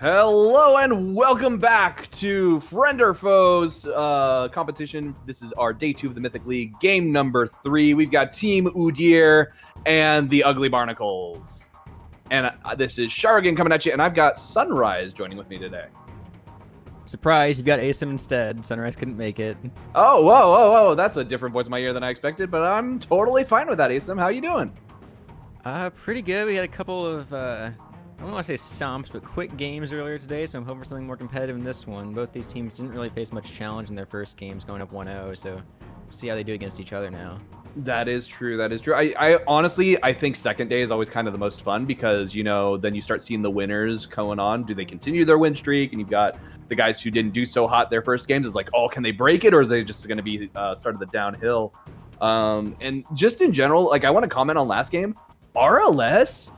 Hello and welcome back to Friend or Foes competition. This is our day 2 of the Mythic League, game number 3. We've got Team OOD and the Ugly Barnacles. And this is Shargan coming at you, and I've got Sunrise joining with me today. Surprise, you've got Asim instead. Sunrise couldn't make it. Oh, whoa. That's a different voice in my ear than I expected, but I'm totally fine with that, Asim. How you doing? Pretty good. We had a couple of, I don't want to say stomps, but quick games earlier today, so I'm hoping for something more competitive in this one. Both these teams didn't really face much challenge in their first games going up 1-0, so we'll see how they do against each other now. That is true. I honestly, I think second day is always kind of the most fun because, you know, then you start seeing the winners going on. Do they continue their win streak? And you've got the guys who didn't do so hot their first games. It's like, oh, can they break it? Or is they just going to be started the downhill? And just in general, like, I want to comment on last game. RLS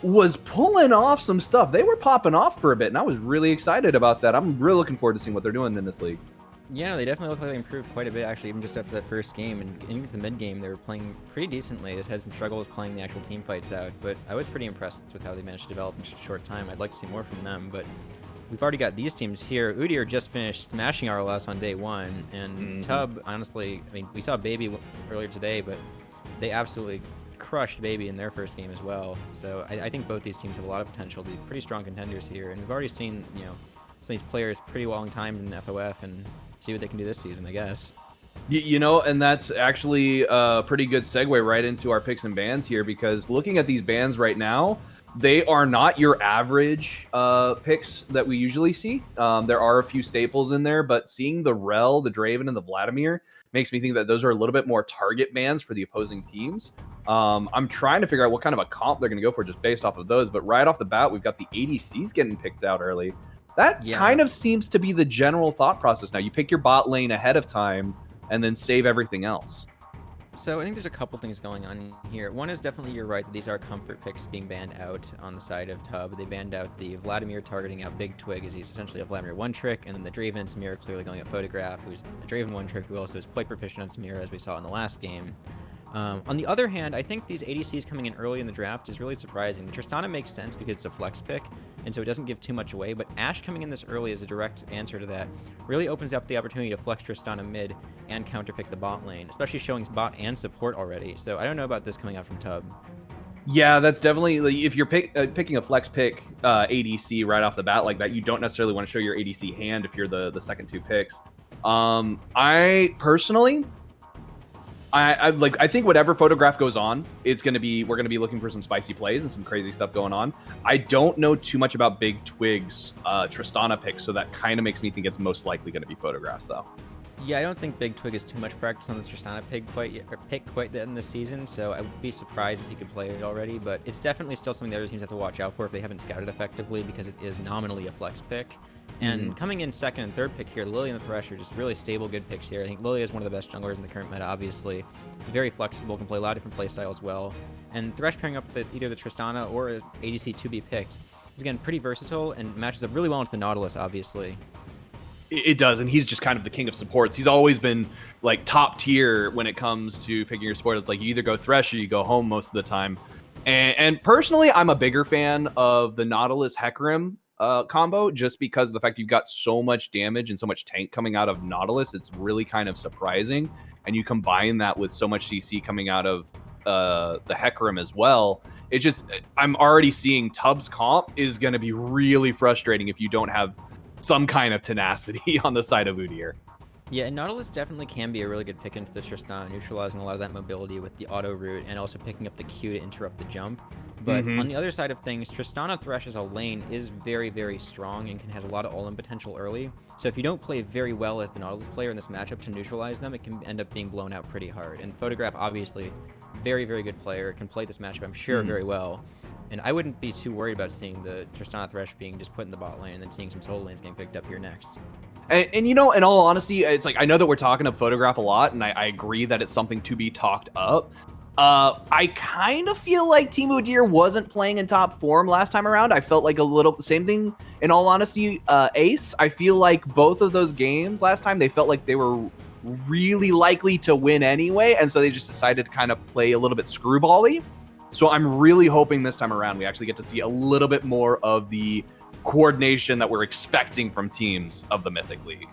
was pulling off some stuff. They were popping off for a bit, and I was really excited about that. I'm really looking forward to seeing what they're doing in this league. Yeah, they definitely look like they improved quite a bit, actually, even just after that first game. And into the mid-game, they were playing pretty decently. They just had some struggles playing the actual team fights out, but I was pretty impressed with how they managed to develop in such a short time. I'd like to see more from them, but we've already got these teams here. OOD just finished smashing RLS on day 1, and Tub, honestly, I mean, we saw Baby earlier today, but they absolutely crushed Baby in their first game as well. So I think both these teams have a lot of potential to be pretty strong contenders here, and we've already seen, you know, some of these players pretty long time in FOF, and see what they can do this season, I guess. You know, and that's actually a pretty good segue right into our picks and bans here, because looking at these bans right now, they are not your average picks that we usually see. There are a few staples in there, but seeing the Rel, the Draven, and the Vladimir makes me think that those are a little bit more target bans for the opposing teams. I'm trying to figure out what kind of a comp they're going to go for just based off of those, but right off the bat, we've got the ADCs getting picked out early. That kind of seems to be the general thought process now. You pick your bot lane ahead of time and then save everything else. So I think there's a couple things going on here. One is definitely, you're right, that these are comfort picks being banned out on the side of Tub. They banned out the Vladimir targeting out Big Twig, as he's essentially a Vladimir one-trick, and then the Draven and Samira clearly going at Photograph, who's a Draven one-trick, who also is quite proficient on Samira, as we saw in the last game. On the other hand, I think these ADCs coming in early in the draft is really surprising. The Tristana makes sense because it's a flex pick, and so it doesn't give too much away, but Ashe coming in this early as a direct answer to that really opens up the opportunity to flex Tristana mid and counterpick the bot lane, especially showing bot and support already. So I don't know about this coming out from Tub. Yeah, that's definitely, like, if you're picking a flex pick ADC right off the bat like that, you don't necessarily want to show your ADC hand if you're the second 2 picks. I personally, I think whatever Photograph goes on, we're gonna be looking for some spicy plays and some crazy stuff going on. I don't know too much about Big Twig's Tristana pick, so that kind of makes me think it's most likely gonna be Photographs though. Yeah, I don't think Big Twig has too much practice on the Tristana pick quite yet in this season, so I would be surprised if he could play it already, but it's definitely still something the other teams have to watch out for if they haven't scouted effectively, because it is nominally a flex pick. And coming in second and third pick here, Lily and the Thresh are just really stable, good picks here. I think Lily is one of the best junglers in the current meta, obviously. He's very flexible, can play a lot of different playstyles well. And Thresh pairing up with either the Tristana or ADC to be picked is, again, pretty versatile and matches up really well into the Nautilus, obviously. It does, and he's just kind of the king of supports. He's always been, like, top tier when it comes to picking your support. It's like you either go Thresh or you go home most of the time. And personally, I'm a bigger fan of the Nautilus Hecarim combo, just because of the fact you've got so much damage and so much tank coming out of Nautilus. It's really kind of surprising, and you combine that with so much CC coming out of the Hecarim as well. It's just, I'm already seeing Tub's comp is going to be really frustrating if you don't have some kind of tenacity on the side of Udyr. Yeah, and Nautilus definitely can be a really good pick into the Tristana, neutralizing a lot of that mobility with the auto route and also picking up the Q to interrupt the jump. But on the other side of things, Tristana Thresh as a lane is very, very strong and has a lot of all-in potential early. So if you don't play very well as the Nautilus player in this matchup to neutralize them, it can end up being blown out pretty hard. And Photograph, obviously, very, very good player, can play this matchup, I'm sure, very well. And I wouldn't be too worried about seeing the Tristana Thresh being just put in the bot lane and then seeing some solo lanes getting picked up here next. And you know, in all honesty, it's like, I know that we're talking of Photograph a lot, and I agree that it's something to be talked up. I kind of feel like Team Udyr wasn't playing in top form last time around. I felt like a little same thing, in all honesty, Ace. I feel like both of those games last time, they felt like they were really likely to win anyway, and so they just decided to kind of play a little bit screwball-y. So I'm really hoping this time around we actually get to see a little bit more of the coordination that we're expecting from teams of the Mythic League.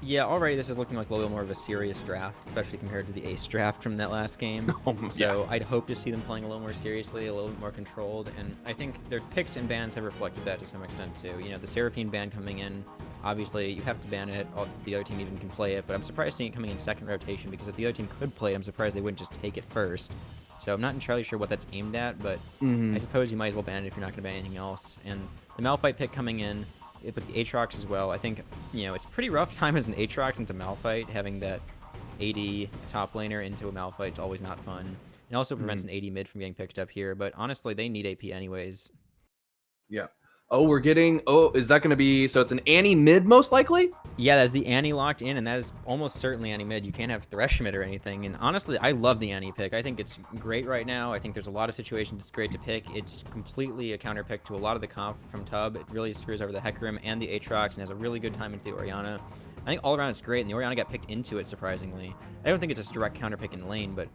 Yeah, already this is looking like a little bit more of a serious draft, especially compared to the Ace draft from that last game. So I'd hope to see them playing a little more seriously, a little bit more controlled, and I think their picks and bans have reflected that to some extent too. You know, the Seraphine ban coming in, obviously you have to ban it, the other team even can play it, but I'm surprised seeing it coming in second rotation, because if the other team could play it, I'm surprised they wouldn't just take it first. So I'm not entirely sure what that's aimed at, but I suppose you might as well ban it if you're not going to ban anything else. And the Malphite pick coming in, with the Aatrox as well, I think, you know, it's pretty rough time as an Aatrox into Malphite. Having that AD top laner into a Malphite is always not fun. It also prevents an AD mid from getting picked up here, but honestly, they need AP anyways. Yeah. Oh, we're getting... Oh, is that going to be... So it's an Annie mid, most likely? Yeah, that's the Annie locked in, and that is almost certainly Annie mid. You can't have Thresh mid or anything. And honestly, I love the Annie pick. I think it's great right now. I think there's a lot of situations it's great to pick. It's completely a counter pick to a lot of the comp from Tub. It really screws over the Hecarim and the Aatrox and has a really good time into the Orianna. I think all around it's great, and the Orianna got picked into it, surprisingly. I don't think it's a direct counter pick in lane, but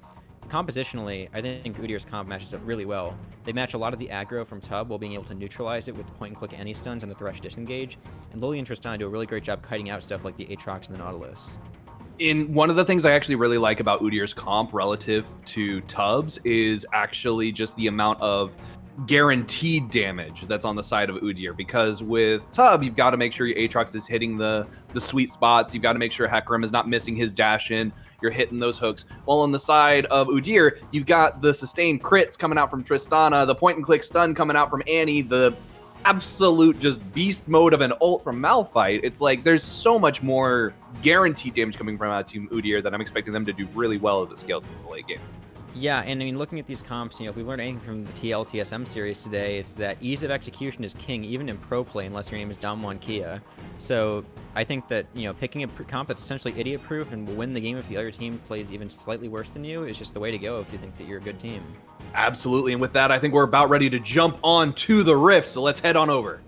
compositionally, I think Udyr's comp matches up really well. They match a lot of the aggro from Tub while being able to neutralize it with the point-and-click Annie stuns and the Thresh disengage, and Lily and Tristana do a really great job kiting out stuff like the Aatrox and the Nautilus. In one of the things I actually really like about Udyr's comp relative to Tub's is actually just the amount of guaranteed damage that's on the side of Udyr, because with Tub, you've got to make sure your Aatrox is hitting the sweet spots. You've got to make sure Hecarim is not missing his dash in. You're hitting those hooks. While on the side of Udyr, you've got the sustained crits coming out from Tristana, the point-and-click stun coming out from Annie, the absolute just beast mode of an ult from Malphite. It's like there's so much more guaranteed damage coming from Team Udyr that I'm expecting them to do really well as it scales into the late game. Yeah, and I mean, looking at these comps, you know, if we've learned anything from the TLTSM series today, it's that ease of execution is king, even in pro play, unless your name is Damwon Kia. So I think that, you know, picking a comp that's essentially idiot-proof and will win the game if the other team plays even slightly worse than you is just the way to go if you think that you're a good team. Absolutely, and with that, I think we're about ready to jump on to the Rift, so let's head on over.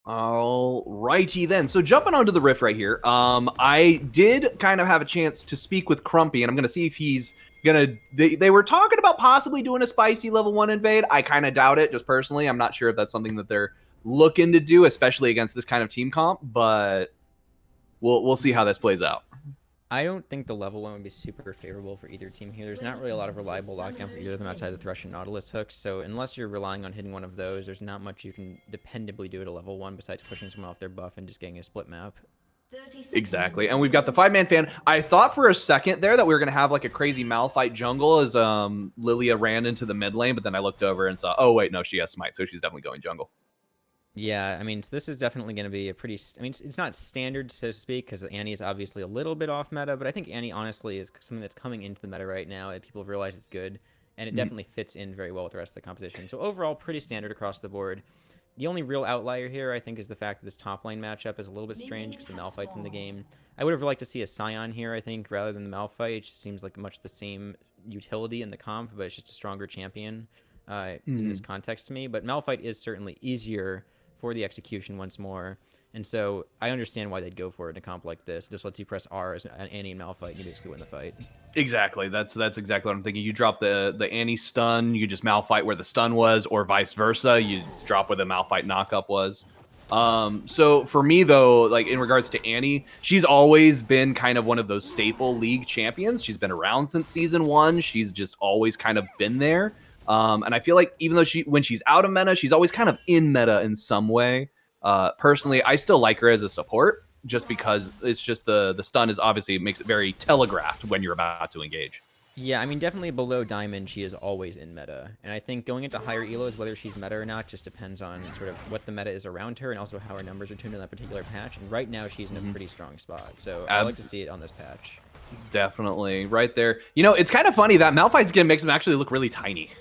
Alrighty then. So jumping onto the Rift right here, I did kind of have a chance to speak with Crumpy, and I'm gonna see if he's gonna. They were talking about possibly doing a spicy level 1 invade. I kind of doubt it, just personally. I'm not sure if that's something that they're looking to do, especially against this kind of team comp. But we'll see how this plays out. I don't think the level 1 would be super favorable for either team here. There's not really a lot of reliable lockdown for either of them outside the Thresh and Nautilus hooks, so unless you're relying on hitting one of those, there's not much you can dependably do at a level 1 besides pushing someone off their buff and just getting a split map. Exactly, and we've got the 5-man fan. I thought for a second there that we were going to have like a crazy Malphite jungle as Lilia ran into the mid lane, but then I looked over and saw, oh wait, no, she has smite, so she's definitely going jungle. Yeah, I mean, so this is definitely going to be a pretty... I mean, it's not standard, so to speak, because Annie is obviously a little bit off meta, but I think Annie, honestly, is something that's coming into the meta right now, and people have realized it's good, and it definitely fits in very well with the rest of the composition. So overall, pretty standard across the board. The only real outlier here, I think, is the fact that this top lane matchup is a little bit strange because the Malphite's in the game. I would have liked to see a Scion here, I think, rather than the Malphite. It just seems like much the same utility in the comp, but it's just a stronger champion in this context to me. But Malphite is certainly easier for the execution once more, and so I understand why they'd go for it in a comp like this. It just lets you press R as Annie and Malphite, and you basically win the fight. Exactly, that's exactly what I'm thinking. You drop the Annie stun, you just Malphite where the stun was, or vice versa. You drop where the Malphite knockup was. So for me though, like in regards to Annie, she's always been kind of one of those staple league champions. She's been around since season 1. She's just always kind of been there. And I feel like even though when she's out of meta, she's always kind of in meta in some way. Personally, I still like her as a support just because it's just the stun is obviously makes it very telegraphed when you're about to engage. Yeah, I mean, definitely below Diamond, she is always in meta. And I think going into higher elos, whether she's meta or not, just depends on sort of what the meta is around her and also how her numbers are tuned in that particular patch. And right now, she's in a pretty strong spot. So I like to see it on this patch. Definitely. Right there. You know, it's kind of funny that Malphite's skin makes him actually look really tiny.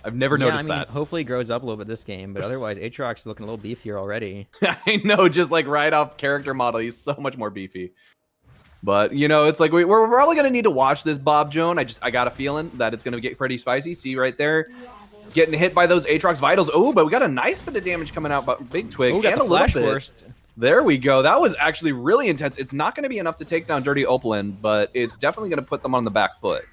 I've never noticed that. Hopefully he grows up a little bit this game, but otherwise Aatrox is looking a little beefier already. I know, just like right off character model, he's so much more beefy. But, you know, it's like we're probably going to need to watch this Bob Joan. I got a feeling that it's going to get pretty spicy. See right there? Getting hit by those Aatrox Vitals. Oh, but we got a nice bit of damage coming out by Big Twig. Ooh, got and the a little flash bit. Forced. There we go. That was actually really intense. It's not going to be enough to take down Dirty Opalin, but it's definitely going to put them on the back foot.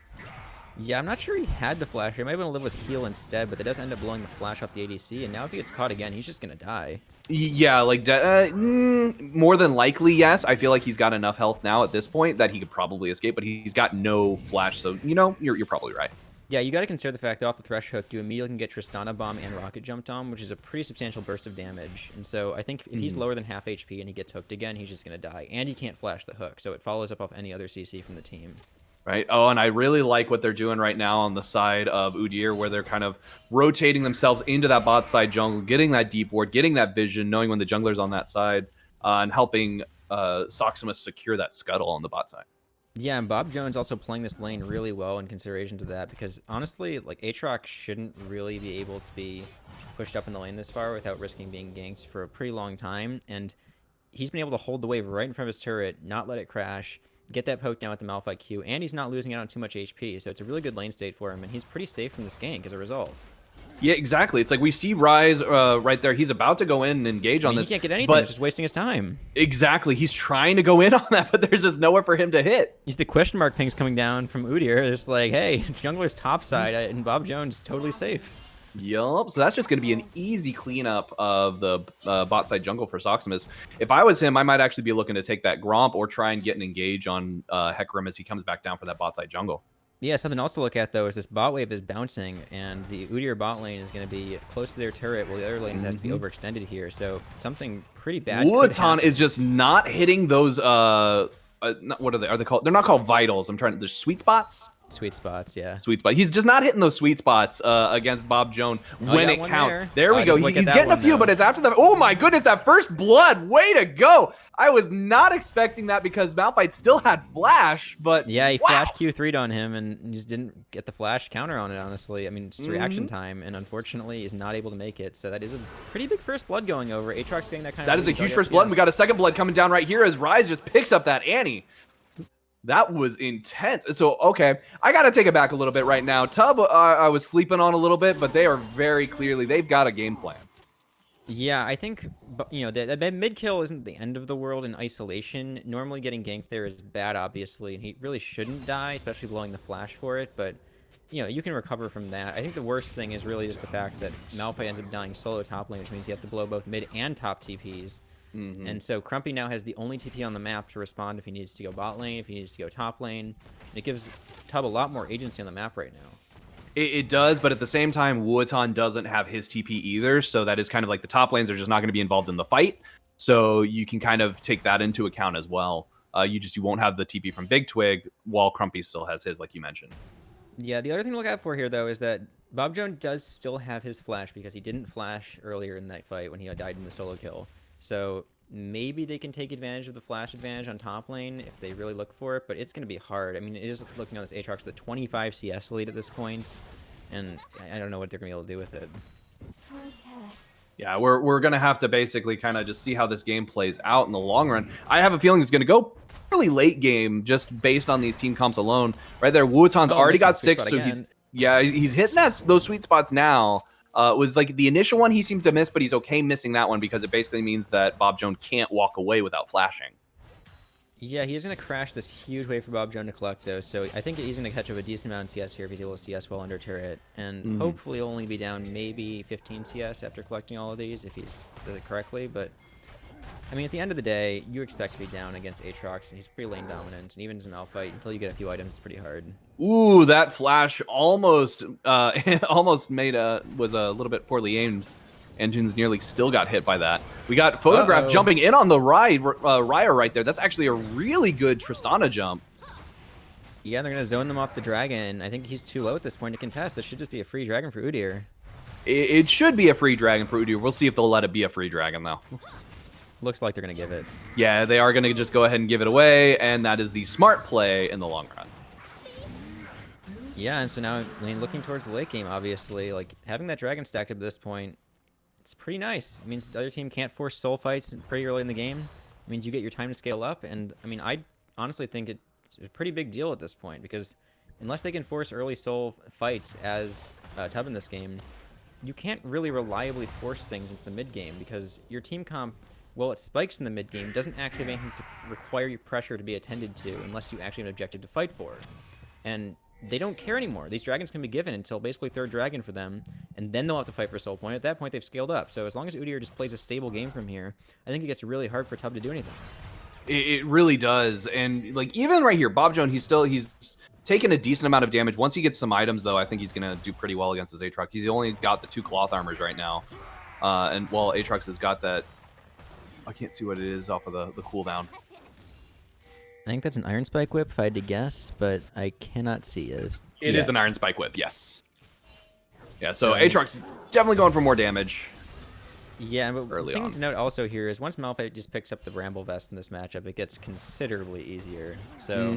Yeah, I'm not sure he had the flash. He might have been a little with heal instead, but that does end up blowing the flash off the ADC, and now if he gets caught again, he's just gonna die. Yeah, like more than likely, yes. I feel like he's got enough health now at this point that he could probably escape, but he's got no flash, so you're probably right. Yeah, you got to consider the fact that off the Thresh hook, you immediately can get Tristana Bomb and Rocket Jumped on, which is a pretty substantial burst of damage. And so I think if he's lower than half HP and he gets hooked again, he's just going to die. And he can't flash the hook, so it follows up off any other CC from the team. Right. Oh, and I really like what they're doing right now on the side of Udyr, where they're kind of rotating themselves into that bot side jungle, getting that deep ward, getting that vision, knowing when the jungler's on that side, and helping Soximus secure that scuttle on the bot side. Yeah, and Bob Jones also playing this lane really well in consideration to that, because honestly, like, Aatrox shouldn't really be able to be pushed up in the lane this far without risking being ganked for a pretty long time, and he's been able to hold the wave right in front of his turret, not let it crash, get that poke down with the Malphite Q, and he's not losing out on too much HP, so it's a really good lane state for him, and he's pretty safe from this gank as a result. Yeah, exactly. It's like we see Ryze right there. He's about to go in and engage on this. He can't get anything, it's just wasting his time. Exactly. He's trying to go in on that, but there's just nowhere for him to hit. He's the question mark pings coming down from Udyr. It's like, hey, jungler's topside, and Bob Jones totally safe. Yup. So that's just going to be an easy cleanup of the bot side jungle for Soximus. If I was him, I might actually be looking to take that Gromp or try and get an engage on Hecarim as he comes back down for that bot side jungle. Yeah, something else to look at, though, is this bot wave is bouncing, and the Udyr bot lane is going to be close to their turret, while the other lanes have to be overextended here, so something pretty bad Wuhan is just not hitting those, what are they called? They're not called vitals. There's sweet spots? Sweet spots, yeah. Sweet spot. He's just not hitting those sweet spots against Bob Jones when it counts. There we go. He's getting a few, but it's after the... Oh my goodness, that first blood. Way to go. I was not expecting that because Malphite still had flash, but... Yeah, he flash Q3'd on him and just didn't get the flash counter on it, honestly. I mean, it's reaction time, and unfortunately is not able to make it. So that is a pretty big first blood going over. Aatrox getting that kind of... That is a huge first blood, and we got a second blood coming down right here as Ryze just picks up that Annie. That was intense. So, okay, I got to take it back a little bit right now. Tub, I was sleeping on a little bit, but they are very clearly, they've got a game plan. Yeah, I think, that mid kill isn't the end of the world in isolation. Normally getting ganked there is bad, obviously, and he really shouldn't die, especially blowing the flash for it, but, you can recover from that. I think the worst thing is really just the fact that Malphite ends up dying solo top lane, which means you have to blow both mid and top TPs. And so Crumpy now has the only TP on the map to respond if he needs to go bot lane, if he needs to go top lane. It gives Tub a lot more agency on the map right now. It does, but at the same time, Wuhan doesn't have his TP either, so that is kind of like the top lanes are just not going to be involved in the fight. So you can kind of take that into account as well. You won't have the TP from Big Twig while Crumpy still has his, like you mentioned. Yeah, the other thing to look out for here, though, is that Bob Jones does still have his flash because he didn't flash earlier in that fight when he died in the solo kill. So maybe they can take advantage of the flash advantage on top lane if they really look for it, but it's going to be hard. I mean, it is looking on this Aatrox with a 25 CS lead at this point, and I don't know what they're going to be able to do with it. Yeah, we're going to have to basically kind of just see how this game plays out in the long run. I have a feeling it's going to go fairly late game just based on these team comps alone. Right there, Wutan's already got 6, so he's hitting those sweet spots now. Was like the initial one he seems to miss, but he's okay missing that one because it basically means that Bob Jones can't walk away without flashing. Yeah, he's going to crash this huge wave for Bob Jones to collect, though, so I think he's going to catch up a decent amount of CS here if he's able to CS well under turret, and hopefully only be down maybe 15 CS after collecting all of these if he's does it correctly, but I mean, at the end of the day, you expect to be down against Aatrox, and he's pretty lane dominant, and even as a Malphite, until you get a few items, it's pretty hard. Ooh, that flash almost was a little bit poorly aimed. Engines nearly still got hit by that. We got Photograph jumping in on the Raya right there. That's actually a really good Tristana jump. Yeah, they're going to zone them off the dragon. I think he's too low at this point to contest. This should just be a free dragon for Udyr. It should be a free dragon for Udyr. We'll see if they'll let it be a free dragon, though. Looks like they're going to give it. Yeah, they are going to just go ahead and give it away, and that is the smart play in the long run. Yeah, and so now looking towards the late game, obviously, like having that dragon stacked up at this point, it's pretty nice. It means the other team can't force soul fights pretty early in the game. It means you get your time to scale up, and I mean, I honestly think it's a pretty big deal at this point, because unless they can force early soul fights as Tub in this game, you can't really reliably force things into the mid game, because your team comp, well, it spikes in the mid game, doesn't actually have anything to require your pressure to be attended to unless you actually have an objective to fight for. And they don't care anymore. These dragons can be given until basically 3rd dragon for them, and then they'll have to fight for soul point. At that point, they've scaled up. So as long as Udyr just plays a stable game from here, I think it gets really hard for Tub to do anything. It really does. And like even right here, Bob Jones, he's taken a decent amount of damage. Once he gets some items, though, I think he's going to do pretty well against his Aatrox. He's only got the 2 cloth armors right now. And while Aatrox has got that, I can't see what it is off of the cooldown. I think that's an Iron Spike Whip, if I had to guess, but I cannot see it. It is an Iron Spike Whip, yes. Yeah, so Aatrox definitely going for more damage. Yeah, but early the thing on to note also here is once Malphite just picks up the Bramble Vest in this matchup, it gets considerably easier. So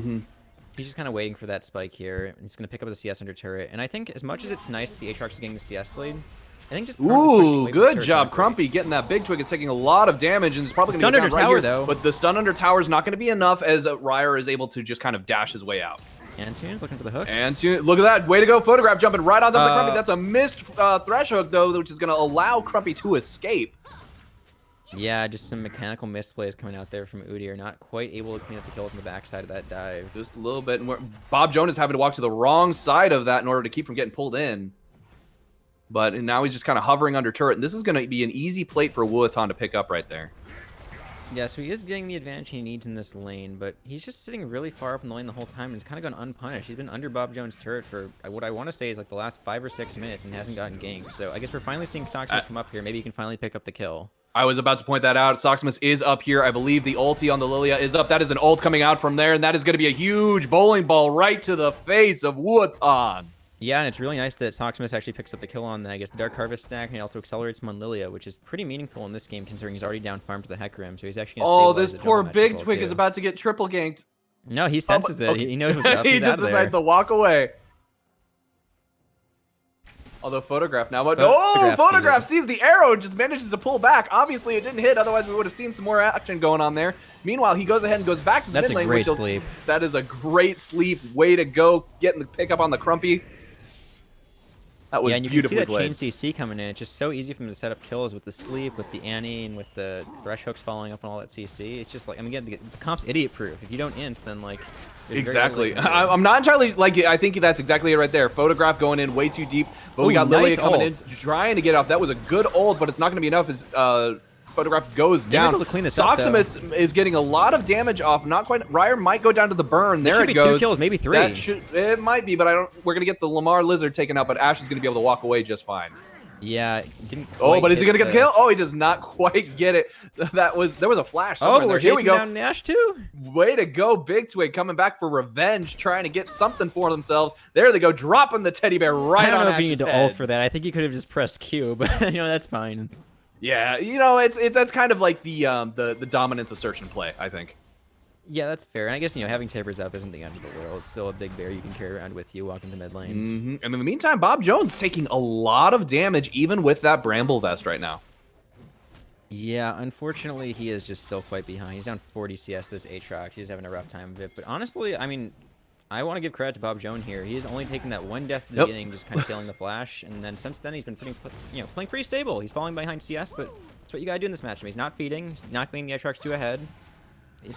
he's just kind of waiting for that spike here. He's going to pick up the CS under turret. And I think as much as it's nice that the Aatrox is getting the CS lead, I think just good job, Crumpy, getting that big twig. Is taking a lot of damage, and it's probably going to stun under tower though. But the stun under tower is not going to be enough, as Ryer is able to just kind of dash his way out. Antunes looking for the hook. Antunes, look at that, way to go, Photograph jumping right on top of the Crumpy. That's a missed thresh hook though, which is going to allow Crumpy to escape. Yeah, just some mechanical misplays coming out there from Udyr, not quite able to clean up the kills on the backside of that dive. Just a little bit, and Bob Jones having to walk to the wrong side of that in order to keep from getting pulled in. But now he's just kind of hovering under turret, and this is going to be an easy plate for Wuatan to pick up right there. Yeah, so he is getting the advantage he needs in this lane, but he's just sitting really far up in the lane the whole time, and he's kind of gone unpunished. He's been under Bob Jones' turret for what I want to say is like the last 5 or 6 minutes, and hasn't gotten ganked. So I guess we're finally seeing Soximus come up here. Maybe he can finally pick up the kill. I was about to point that out. Soximus is up here. I believe the ulti on the Lilia is up. That is an ult coming out from there, and that is going to be a huge bowling ball right to the face of Wuatan. Yeah, and it's really nice that Soximus actually picks up the kill on, I guess, the Dark Harvest stack, and he also accelerates him on Lilia, which is pretty meaningful in this game, considering he's already down farm to the Heck Rim, so he's actually going to this poor Big Twig is about to get triple ganked. No, he senses it. Okay. He knows what's up. He He's just out of decided there. to walk away. Although Photograph now, but Photograph sees the arrow and just manages to pull back. Obviously, it didn't hit. Otherwise, we would have seen some more action going on there. Meanwhile, he goes ahead and goes back to the mid lane. That's a great sleep. That is a great sleep. Way to go, getting the pickup on the Crumpy. That was and you can see that played. chain CC coming in. It's just so easy for him to set up kills with the sleep, with the Annie, and with the thresh hooks following up on all that CC. It's just like, I mean, again, the comp's idiot-proof. If you don't int, then like... Exactly. I'm not entirely, like, I think that's exactly it right there. Photograph going in way too deep, but we got Lilia coming in, trying to get off. That was a good ult, but it's not going to be enough as Photograph goes down. Soximus is getting a lot of damage off. Not quite. Ryer might go down to the burn. There it goes. 2 kills, maybe 3. It might be, but I don't. We're going to get the Lamar Lizard taken out, but Ash is going to be able to walk away just fine. Yeah, didn't but is he gonna get the kill? Oh, he does not quite get it. There was a flash somewhere there. Here we go. Down Nash too. Way to go, Big Twig, coming back for revenge, trying to get something for themselves. There they go, dropping the teddy bear right on Ash's head. I don't know if you need to ult for that. I think you could have just pressed Q, but that's fine. Yeah, that's kind of like the dominance assertion play, I think. Yeah, that's fair. And I guess, having Tibbers up isn't the end of the world. It's still a big bear you can carry around with you walking to mid lane. And in the meantime, Bob Jones taking a lot of damage, even with that Bramble Vest right now. Yeah, unfortunately, he is just still quite behind. He's down 40 CS this Aatrox. He's having a rough time of it. But honestly, I mean, I want to give credit to Bob Jones here. He's only taken that 1 death at the beginning, just kind of killing the flash. And then since then, he's been playing pretty stable. He's falling behind CS, but that's what you got to do in this match. He's not feeding. He's not getting the Aatrox 2 ahead.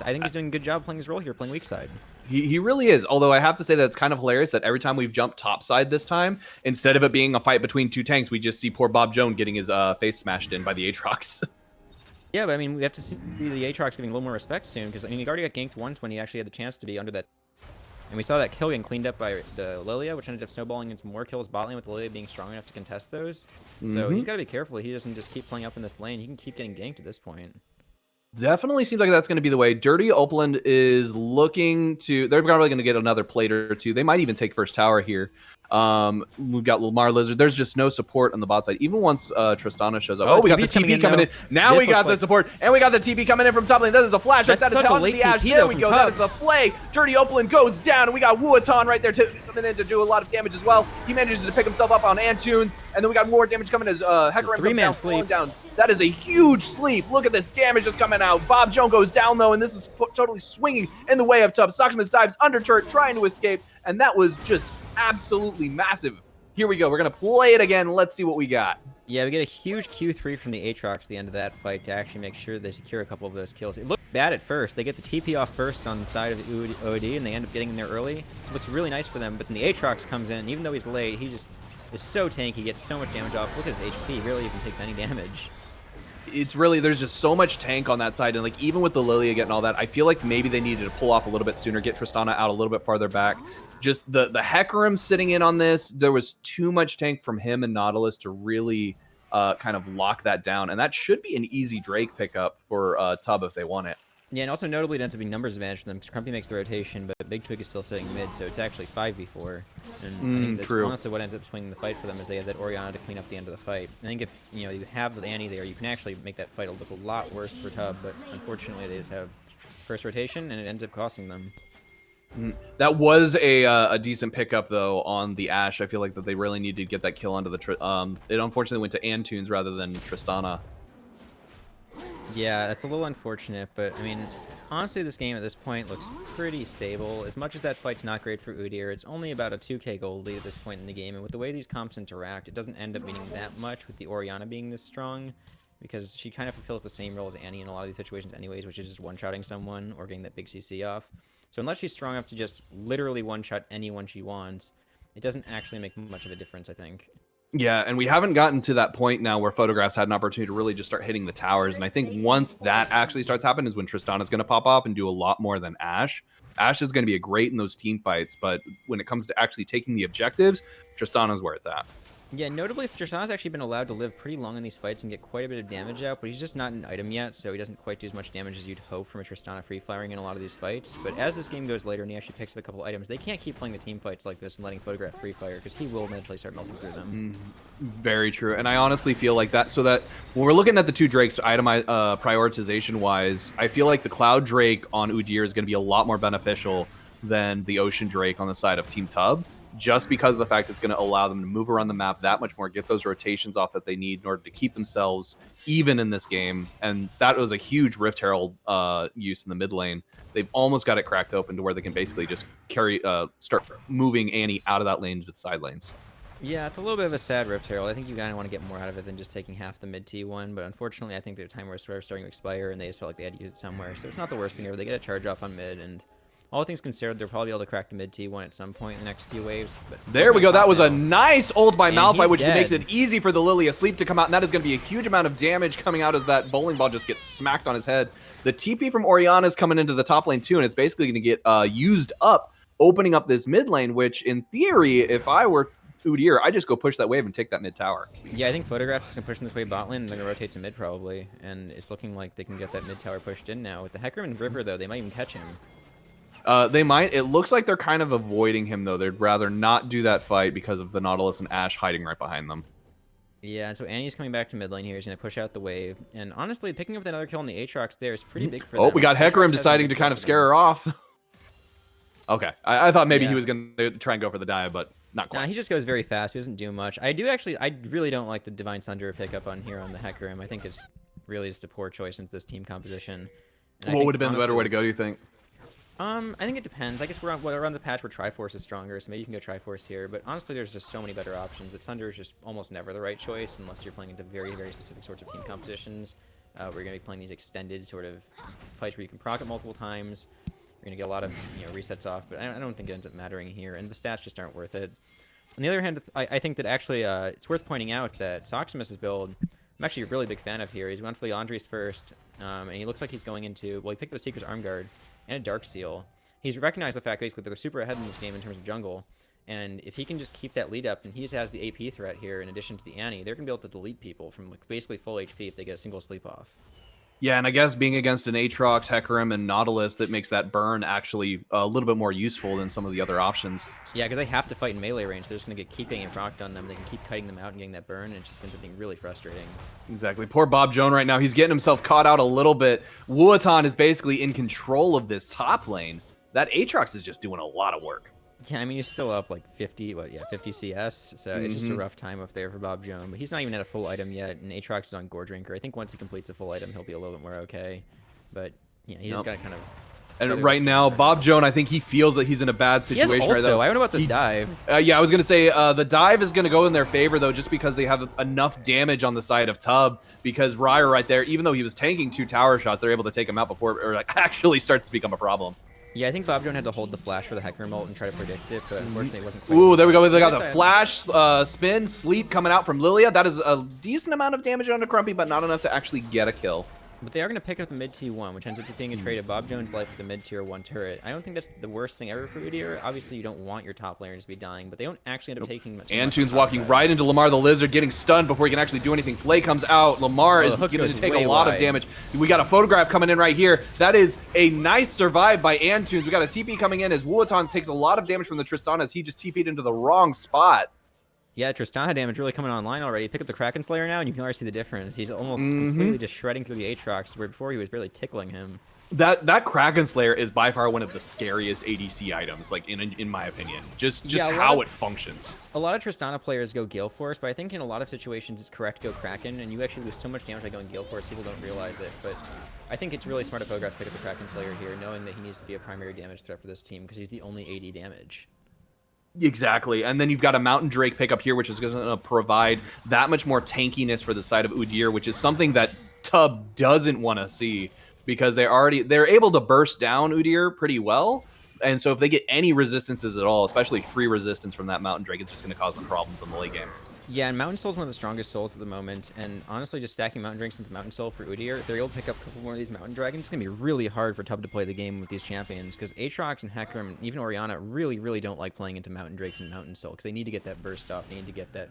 I think he's doing a good job playing his role here, playing weak side. He really is. Although I have to say that it's kind of hilarious that every time we've jumped top side this time, instead of it being a fight between 2 tanks, we just see poor Bob Jones getting his face smashed in by the Aatrox. Yeah, but I mean, we have to see the Aatrox getting a little more respect soon, because I mean, he already got ganked once when he actually had the chance to be under that. And we saw that kill getting cleaned up by the Lilia, which ended up snowballing into more kills bot lane with the Lilia being strong enough to contest those. So he's got to be careful. He doesn't just keep playing up in this lane. He can keep getting ganked at this point. Definitely seems like that's going to be the way. Dirty Opland is looking to... They're probably going to get another plate or 2. They might even take first tower here. We've got Lamar Lizard. There's just no support on the bot side. Even once Tristana shows up. Oh, we got the TP coming in. Now we got the support. And we got the TP coming in from top lane. That is a flash. That is how the Ash. There we go. That is the play. Dirty Opland goes down. And we got Wuatan right there coming in to do a lot of damage as well. He manages to pick himself up on Antunes. And then we got more damage coming as Hecarim comes down, falling down. That is a huge sleep. Look at this damage just coming out. Bob Jones goes down, though, and this is totally swinging in the way of Tubbs. Soximus dives under turret, trying to escape, and that was just absolutely massive. Here we go. We're going to play it again. Let's see what we got. Yeah, we get a huge Q3 from the Aatrox at the end of that fight to actually make sure they secure a couple of those kills. It looked bad at first. They get the TP off first on the side of the OOD, and they end up getting in there early. It looks really nice for them, but then the Aatrox comes in, and even though he's late, he just is so tanky, gets so much damage off. Look at his HP. He barely even takes any damage. It's really, there's just so much tank on that side, and like even with the Lilia getting all that, I feel like maybe they needed to pull off a little bit sooner, get Tristana out a little bit farther back. Just the Hecarim sitting in on this, there was too much tank from him and Nautilus to really kind of lock that down, and that should be an easy Drake pickup for Tub if they want it. Yeah, and also notably it ends up being numbers advantage for them because Crumpy makes the rotation, but Big Twig is still sitting mid, so it's actually 5v4. And I think that's true. honestly what ends up swinging the fight for them is they have that Orianna to clean up the end of the fight. I think if you have the Annie there, you can actually make that fight look a lot worse for Tub, but unfortunately they just have first rotation and it ends up costing them. That was a decent pickup though on the Ashe. I feel like that they really needed to get that kill onto the it unfortunately went to Antunes rather than Tristana. Yeah, that's a little unfortunate, but I mean, honestly, this game at this point looks pretty stable. As much as that fight's not great for Udyr, it's only about a 2k gold lead at this point in the game, and with the way these comps interact, it doesn't end up meaning that much with the Orianna being this strong, because she kind of fulfills the same role as Annie in a lot of these situations anyways, which is just one-shotting someone or getting that big CC off. So unless she's strong enough to just literally one-shot anyone she wants, it doesn't actually make much of a difference, I think. Yeah, and we haven't gotten to that point now where Photographs had an opportunity to really just start hitting the towers. And I think once that actually starts happening is when Tristana's going to pop off and do a lot more than Ashe. Ashe is going to be great in those team fights, but when it comes to actually taking the objectives, Tristana's where it's at. Yeah, notably, Tristana's actually been allowed to live pretty long in these fights and get quite a bit of damage out, but he's just not an item yet, so he doesn't quite do as much damage as you'd hope from a Tristana free-firing in a lot of these fights. But as this game goes later and he actually picks up a couple items, they can't keep playing the team fights like this and letting Photograph free-fire, because he will eventually start melting through them. Very true, and I honestly feel like that, so that when we're looking at the two Drakes prioritization-wise, I feel like the Cloud Drake on Udyr is going to be a lot more beneficial than the Ocean Drake on the side of Team Tub, just because of the fact it's going to allow them to move around the map that much more, get those rotations off that they need in order to keep themselves even in this game. And that was a huge Rift Herald use in the mid lane. They've almost got it cracked open to where they can basically just start moving Annie out of that lane to the side lanes. Yeah, it's a little bit of a sad Rift Herald. I think you kind of want to get more out of it than just taking half the mid T1, but unfortunately I think their time was starting to expire and they just felt like they had to use it somewhere. So it's not the worst thing ever. They get a charge off on mid, and all things considered, they'll probably be able to crack the mid T1 at some point in the next few waves. But there we go. That was a nice ult by Malphite, which dead. makes it easy for the Lily Asleep to come out, and that is going to be a huge amount of damage coming out as that bowling ball just gets smacked on his head. The TP from Orianna is coming into the top lane too, and it's basically going to get used up, opening up this mid lane, which in theory, if I were Udyr, I just go push that wave and take that mid tower. Yeah, I think Photograph's just going to push this way bot lane, and they're going to rotate to mid probably, and it's looking like they can get that mid tower pushed in now. With the Hecarim and River, though, they might even catch him. They might. It looks like they're kind of avoiding him, though. They'd rather not do that fight because of the Nautilus and Ashe hiding right behind them. Yeah, and so Annie's coming back to mid lane here. He's going to push out the wave. And honestly, picking up another kill on the Aatrox there is pretty big for them. Oh, we got Hecarim deciding to kind of scare her off. Okay, I thought maybe he was going to try and go for the dive, but not quite. Nah, he just goes very fast. He doesn't do much. I really don't like the Divine Sunder pickup on here on the Hecarim. I think it's really just a poor choice into this team composition. And what would have been the better way to go, do you think? I think it depends. I guess we're on the patch where Triforce is stronger, so maybe you can go Triforce here. But honestly, there's just so many better options. That Sunder is just almost never the right choice unless you're playing into very, very specific sorts of team compositions. We're going to be playing these extended sort of fights where you can proc it multiple times. You're going to get a lot of resets off, but I don't think it ends up mattering here, and the stats just aren't worth it. On the other hand, I think that actually it's worth pointing out that Soximus' build, I'm actually a really big fan of here. He's going for the Andres first, and he looks like he's going into, well, he picked up a Seeker's Arm Guard and a Dark Seal. He's recognized the fact basically that they're super ahead in this game in terms of jungle, and if he can just keep that lead up, and he just has the AP threat here in addition to the Annie, they're going to be able to delete people from like basically full HP if they get a single sleep off. Yeah, and I guess being against an Aatrox, Hecarim, and Nautilus, that makes that burn actually a little bit more useful than some of the other options. Yeah, because they have to fight in melee range. They're just going to keep getting procced on them. They can keep cutting them out and getting that burn, and it just ends up being really frustrating. Exactly. Poor Bob Joan right now. He's getting himself caught out a little bit. Wuatan is basically in control of this top lane. That Aatrox is just doing a lot of work. Yeah, I mean, he's still up like 50 CS, so it's just a rough time up there for Bob Joan. But he's not even at a full item yet, and Aatrox is on Gore Drinker. I think once he completes a full item, he'll be a little bit more okay. But yeah, he just got to kind of And right now, Bob Jones, I think he feels that he's in a bad situation he has ult, right though. I don't know about this dive. Yeah, I was going to say the dive is going to go in their favor, though, just because they have enough damage on the side of Tub. Because Ryer right there, even though he was tanking 2 tower shots, they're able to take him out before it like, actually starts to become a problem. Yeah, I think Bob Jones had to hold the flash for the Hecarim ult and try to predict it, but unfortunately it wasn't quite. Ooh, there we go. They got the flash, spin, sleep coming out from Lilia. That is a decent amount of damage on the Crumpy, but not enough to actually get a kill. But they are going to pick up the mid T1, which ends up being a trade of Bob Jones' life with the mid tier 1 turret. I don't think that's the worst thing ever for Udyr. Obviously, you don't want your top laners to be dying, but they don't actually end up taking much. Antunes walking right into Lamar the Lizard, getting stunned before he can actually do anything. Flay comes out. Lamar is going to take a lot of damage. We got a photograph coming in right here. That is a nice survive by Antunes. We got a TP coming in as Wuatons takes a lot of damage from the Tristana as he just TP'd into the wrong spot. Yeah, Tristana damage really coming online already. Pick up the Kraken Slayer now, and you can already see the difference. He's almost completely just shredding through the Aatrox, where before he was barely tickling him. That Kraken Slayer is by far one of the scariest ADC items, like in my opinion. Just how it functions. A lot of Tristana players go Gale Force, but I think in a lot of situations it's correct to go Kraken, and you actually lose so much damage by going Gale Force, people don't realize it. But I think it's really smart of Photograph to pick up the Kraken Slayer here, knowing that he needs to be a primary damage threat for this team, because he's the only AD damage. Exactly, and then you've got a Mountain Drake pickup here, which is going to provide that much more tankiness for the side of Udyr, which is something that Tub doesn't want to see, because they're able to burst down Udyr pretty well, and so if they get any resistances at all, especially free resistance from that Mountain Drake, it's just going to cause them problems in the late game. Yeah, and Mountain Soul is one of the strongest souls at the moment, and honestly, just stacking Mountain Drakes into Mountain Soul for Udyr, if they're able to pick up a couple more of these Mountain Dragons, it's going to be really hard for Tub to play the game with these champions, because Aatrox and Hecarim, and even Orianna, really don't like playing into Mountain Drakes and Mountain Soul, because they need to get that burst off, they need to get that,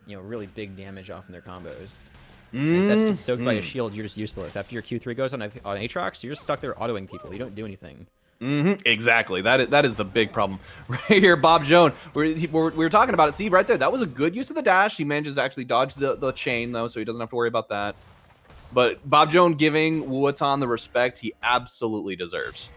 really big damage off in their combos. If that's just soaked by a shield, you're just useless. After your Q3 goes on Aatrox, you're just stuck there autoing people, you don't do anything. Exactly. That is the big problem right here. Bob Jones, we were talking about it. See right there, that was a good use of the dash. He manages to actually dodge the chain though, so he doesn't have to worry about that. But Bob Jones giving Wuatan the respect he absolutely deserves.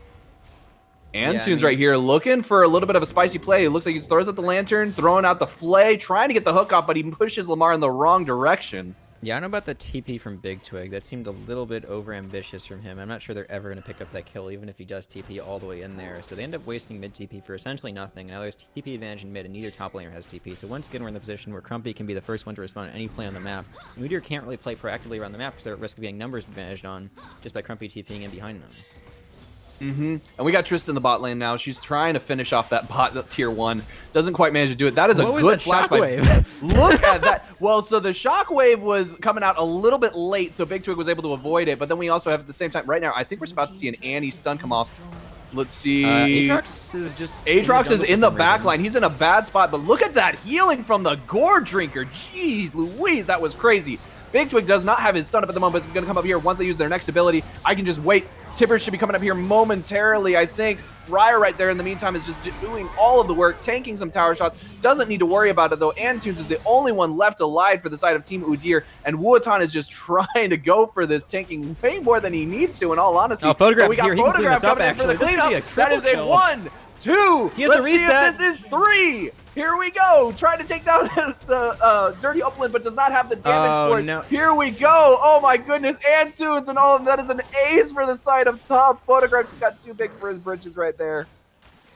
Antunes right here looking for a little bit of a spicy play. It looks like he throws out the lantern, throwing out the flay, trying to get the hook off, but he pushes Lamar in the wrong direction. Yeah, I don't know about the TP from Big Twig. That seemed a little bit over-ambitious from him. I'm not sure they're ever going to pick up that kill, even if he does TP all the way in there. So they end up wasting mid TP for essentially nothing. Now there's TP advantage in mid, and neither top laner has TP. So once again, we're in the position where Crumpy can be the first one to respond to any play on the map. And Udyr can't really play proactively around the map because they're at risk of getting numbers advantaged on just by Crumpy TPing in behind them. And we got Trist in the bot lane now. She's trying to finish off that bot tier 1. Doesn't quite manage to do it. That is a good flash by... Look at that. Well, so the shockwave was coming out a little bit late, so Big Twig was able to avoid it. But then we also have at the same time, right now, I think we're about to see an Annie stun come off. Let's see. Aatrox is just... Aatrox is in the back line. He's in a bad spot, but look at that healing from the Gore Drinker. Jeez Louise, that was crazy. Big Twig does not have his stun up at the moment, but it's going to come up here once they use their next ability. I can just wait. Tipper should be coming up here momentarily, I think. Ryer right there in the meantime is just doing all of the work, tanking some tower shots. Doesn't need to worry about it, though. Antunes is the only one left alive for the side of Team Udyr, and Wuatan is just trying to go for this, tanking way more than he needs to, in all honesty. Oh, Photograph we got here. Photograph coming in for the cleanup. That is a 1, 2. Let's see if this is 3. Here we go, trying to take down the Dirty Upland, but does not have the damage for it. No. Here we go. Oh my goodness, Antunes and all of that is an ace for the side of Top. Photograph just got too big for his britches right there.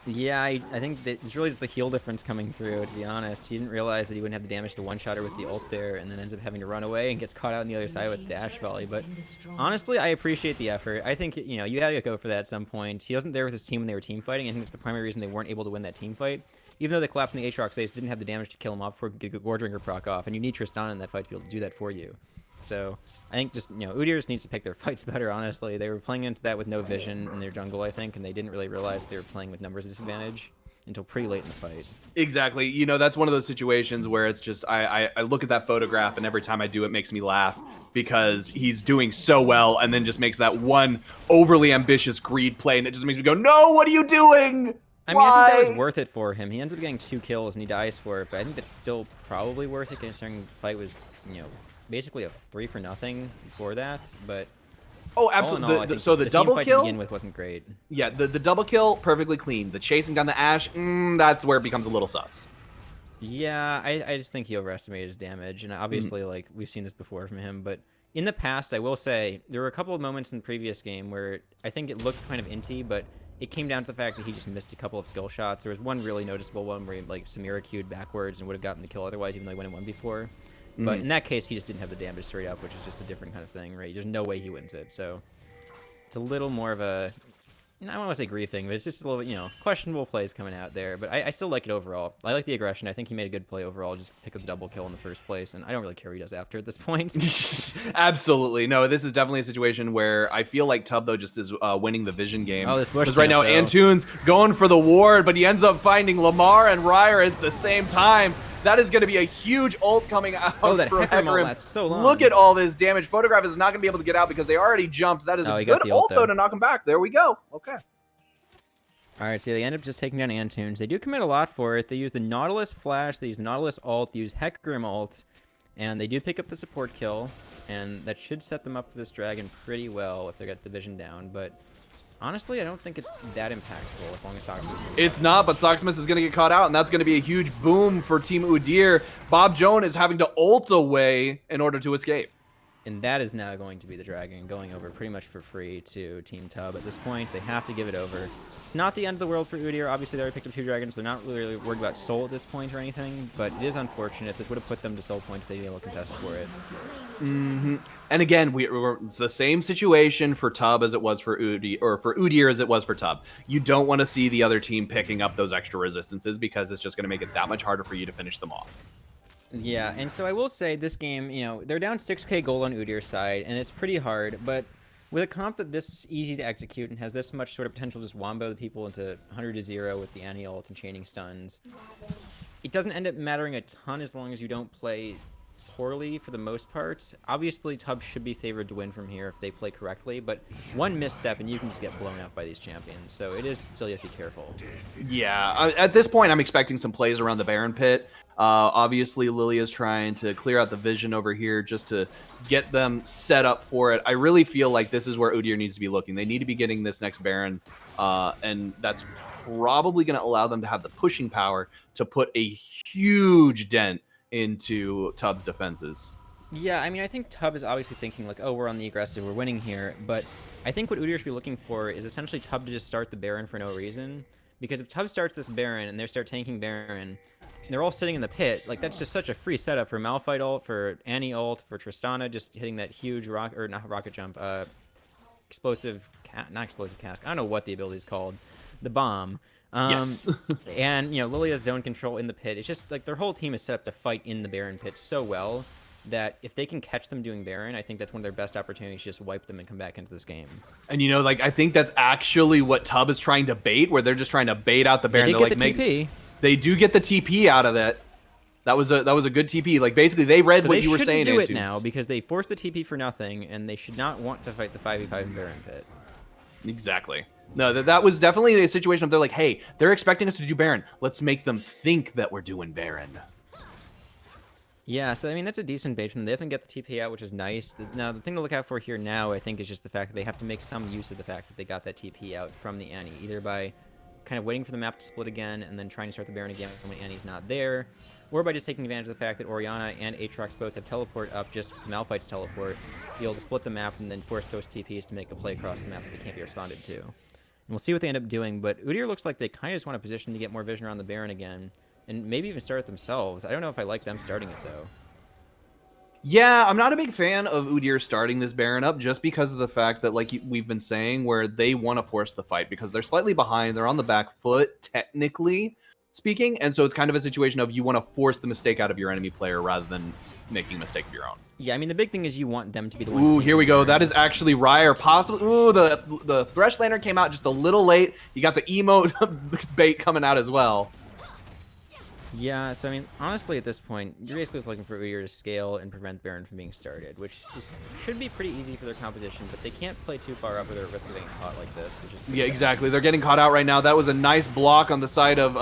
Yeah, I think that it's really just the heal difference coming through, to be honest. He didn't realize that he wouldn't have the damage to one-shotter with the ult there, and then ends up having to run away and gets caught out on the other side with the dash volley. But honestly, I appreciate the effort. I think, you gotta go for that at some point. He wasn't there with his team when they were team fighting. I think it's the primary reason they weren't able to win that team fight. Even though they collapsed in the Aatrox, they just didn't have the damage to kill him off before Gore Drinker proc off, and you need Tristana in that fight to be able to do that for you. So I think just, Udyr just needs to pick their fights better, honestly. They were playing into that with no vision in their jungle, I think, and they didn't really realize they were playing with numbers disadvantage until pretty late in the fight. Exactly. That's one of those situations where it's just, I look at that photograph, and every time I do it makes me laugh, because he's doing so well and then just makes that one overly ambitious greed play, and it just makes me go, no, what are you doing? I mean, I think that was worth it for him. He ends up getting 2 kills and he dies for it, but I think that's still probably worth it considering the fight was, basically a 3 for nothing before that. But oh, absolutely. So the double fight kill to begin with wasn't great. Yeah, the double kill perfectly clean. The chasing down the Ashe, that's where it becomes a little sus. Yeah, I just think he overestimated his damage, and obviously, like, we've seen this before from him, but In the past, I will say, there were a couple of moments in the previous game where I think it looked kind of inty, but it came down to the fact that he just missed a couple of skill shots. There was one really noticeable one where he, like, Samira queued backwards and would have gotten the kill otherwise, even though he went in one before. But in that case, he just didn't have the damage straight up, which is just a different kind of thing, right? There's no way he wins it. So it's a little more of a, I don't want to say griefing, but it's just a little, you know, questionable plays coming out there. But I still like it overall. I like the aggression. I think he made a good play overall, just pick up the double kill in the first place. And I don't really care what he does after at this point. Absolutely. No, this is definitely a situation where I feel like Tub, though, just is winning the vision game. Oh, this bush right now, Antunes going for the ward, but he ends up finding Lamar and Ryer at the same time. That is going to be a huge ult coming out. Oh, that for Hecarim lasts so long. Look at all this damage. Photograph is not going to be able to get out because they already jumped. That is a good ult, though, to knock him back. There we go. Okay. All right, so they end up just taking down Antunes. They do commit a lot for it. They use the Nautilus Flash, they use Nautilus ult, they use Hecarim ult, and they do pick up the support kill, and that should set them up for this dragon pretty well if they get the vision down, but honestly, I don't think it's that impactful as long as Soximus is It's not, but Soximus is going to get caught out, and that's going to be a huge boom for Team Udyr. Bob Jones is having to ult away in order to escape. And that is now going to be the dragon going over pretty much for free to Team Tub at this point. They have to give it over. It's not the end of the world for Udyr. Obviously, they already picked up 2 dragons. They're not really worried about soul at this point or anything, but it is unfortunate. This would have put them to soul point if they'd be able to contest for it. And again, it's the same situation for Tub as it was for Udyr, or for Udyr as it was for Tub. You don't want to see the other team picking up those extra resistances because it's just going to make it that much harder for you to finish them off. Yeah, and so I will say this game, you know, they're down 6k gold on Udyr's side, and it's pretty hard, but with a comp that this easy to execute and has this much sort of potential to just wombo the people into 100-0 with the anti-ult and chaining stuns, it doesn't end up mattering a ton as long as you don't play poorly for the most part. Obviously, Tub should be favored to win from here if they play correctly, but one misstep and you can just get blown up by these champions, so it is still, you have to be careful. Yeah, at this point, I'm expecting some plays around the Baron pit. Obviously, Lilia's trying to clear out the vision over here just to get them set up for it. I really feel like this is where Udyr needs to be looking. They need to be getting this next Baron, and that's probably going to allow them to have the pushing power to put a huge dent into Tub's defenses. Yeah, I mean, I think Tub is obviously thinking like, oh, we're on the aggressive, we're winning here, but I think what Udyr should be looking for is essentially Tub to just start the Baron for no reason, because if Tub starts this Baron and they start tanking Baron, they're all sitting in the pit, like that's just such a free setup for Malphite ult, for Annie ult, for Tristana just hitting that huge not rocket jump, explosive, not explosive cask, I don't know what the ability is called, the bomb. Yes. And, you know, Lilia's zone control in the pit. It's just like their whole team is set up to fight in the Baron pit so well that if they can catch them doing Baron, I think that's one of their best opportunities to just wipe them and come back into this game. And, you know, like, I think that's actually what Tub is trying to bait, where they're just trying to bait out the Baron. They did get the TP. They do get the TP out of that. That was a good TP. Like, basically, they read what you were saying. They shouldn't do it now because they forced the TP for nothing, and they should not want to fight the 5v5 in Baron pit. Exactly. No, that was definitely a situation of they're like, hey, they're expecting us to do Baron. Let's make them think that we're doing Baron. Yeah, so I mean, that's a decent bait from them. They definitely get the TP out, which is nice. Now, the thing to look out for here now, I think, is just the fact that they have to make some use of the fact that they got that TP out from the Annie, either by kind of waiting for the map to split again and then trying to start the Baron again when Annie's not there, or by just taking advantage of the fact that Orianna and Aatrox both have teleport up just to Malphite's teleport, be able to split the map and then force those TPs to make a play across the map that they can't be responded to. And we'll see what they end up doing, but Udyr looks like they kind of just want a position to get more vision around the Baron again, and maybe even start it themselves. I don't know if I like them starting it, though. Yeah, I'm not a big fan of Udyr starting this Baron up just because of the fact that, like we've been saying, where they want to force the fight because they're slightly behind. They're on the back foot, technically speaking, and so it's kind of a situation of you want to force the mistake out of your enemy player rather than making a mistake of your own. Yeah, I mean, the big thing is you want them to be the one. Ooh, here we go. That is actually Ryer. Possibly. Ooh, the Thresh Lantern came out just a little late. You got the emote bait coming out as well. Yeah, so I mean, honestly, at this point, you're basically just looking for Udyr to scale and prevent Baron from being started, which should be pretty easy for their composition, but they can't play too far up or they're at risk of getting caught like this. Yeah, exactly. They're getting caught out right now. That was a nice block on the side of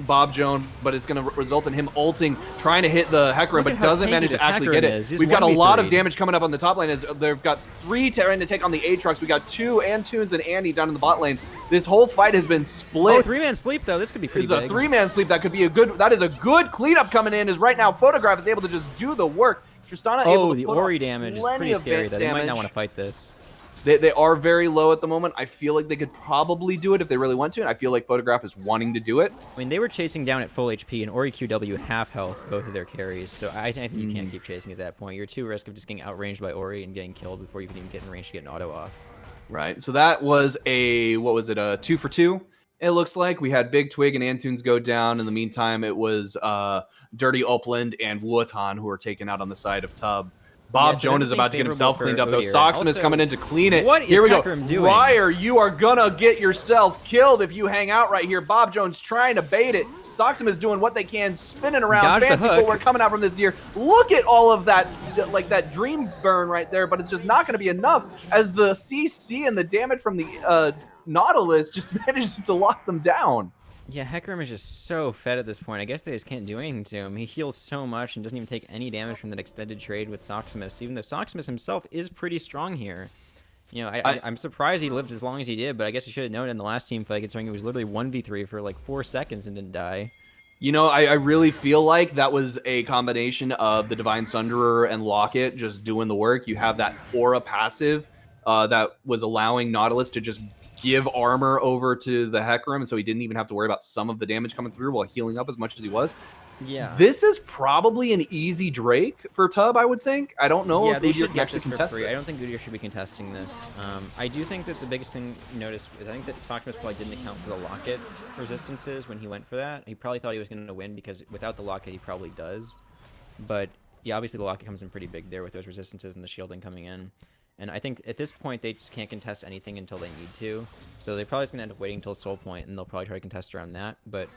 Bob Jones, but it's going to result in him ulting, trying to hit the Hecarim, but doesn't manage to actually get it. We've got a lot of damage coming up on the top lane as they've got 3 trying to take on the Aatrox. We got 2 Antunes and Annie down in the bot lane. This whole fight has been split. Oh, 3-man sleep, though. This could be pretty big. It's a 3-man sleep. That could be a good... That is a good cleanup coming in, as right now Photograph is able to just do the work. Tristana able Oh, to the put Ori off damage is plenty pretty of scary, bit though. They might not damage. want to fight this. They are very low at the moment. I feel like they could probably do it if they really want to, and I feel like Photograph is wanting to do it. I mean, they were chasing down at full HP, and Ori QW half health, both of their carries, so I think you can't keep chasing at that point. You're too risk of just getting outranged by Ori and getting killed before you can even get in range to get an auto off. Right, so that was a, what was it, a 2 for 2? It looks like we had Big Twig and Antunes go down. In the meantime, it was Dirty Upland and Wuotan who were taken out on the side of Tub. Bob Jones is about to get himself cleaned up, though. Soxum is coming in to clean it. What is Here we go. Hecarim doing? Ryer, you are gonna get yourself killed if you hang out right here. Bob Jones trying to bait it. Soxum is doing what they can, spinning around. Dodge the Fancy hook. footwork coming out from this deer. Look at all of that, like that dream burn right there, but it's just not going to be enough as the CC and the damage from the Nautilus just manages to lock them down. Yeah, Hecarim is just so fed at this point. I guess they just can't do anything to him. He heals so much and doesn't even take any damage from that extended trade with Soximus, even though Soximus himself is pretty strong here. You know, I'm surprised he lived as long as he did, but I guess you should have known in the last team fight, considering he was literally 1v3 for like 4 seconds and didn't die. You know, I really feel like that was a combination of the Divine Sunderer and Locket just doing the work. You have that Aura passive that was allowing Nautilus to just give armor over to the Hecarim, and so he didn't even have to worry about some of the damage coming through while healing up as much as he was. Yeah. This is probably an easy Drake for Tub, I would think. I don't know if they Udyr should can get actually this for contest free. this. I don't think Udyr should be contesting this. I do think that the biggest thing you notice is I think that Soximus probably didn't account for the Locket resistances when he went for that. He probably thought he was going to win because without the Locket, he probably does. But yeah, obviously the Locket comes in pretty big there with those resistances and the shielding coming in. And I think at this point, they just can't contest anything until they need to. So they're probably just going to end up waiting until Soul Point, and they'll probably try to contest around that. But,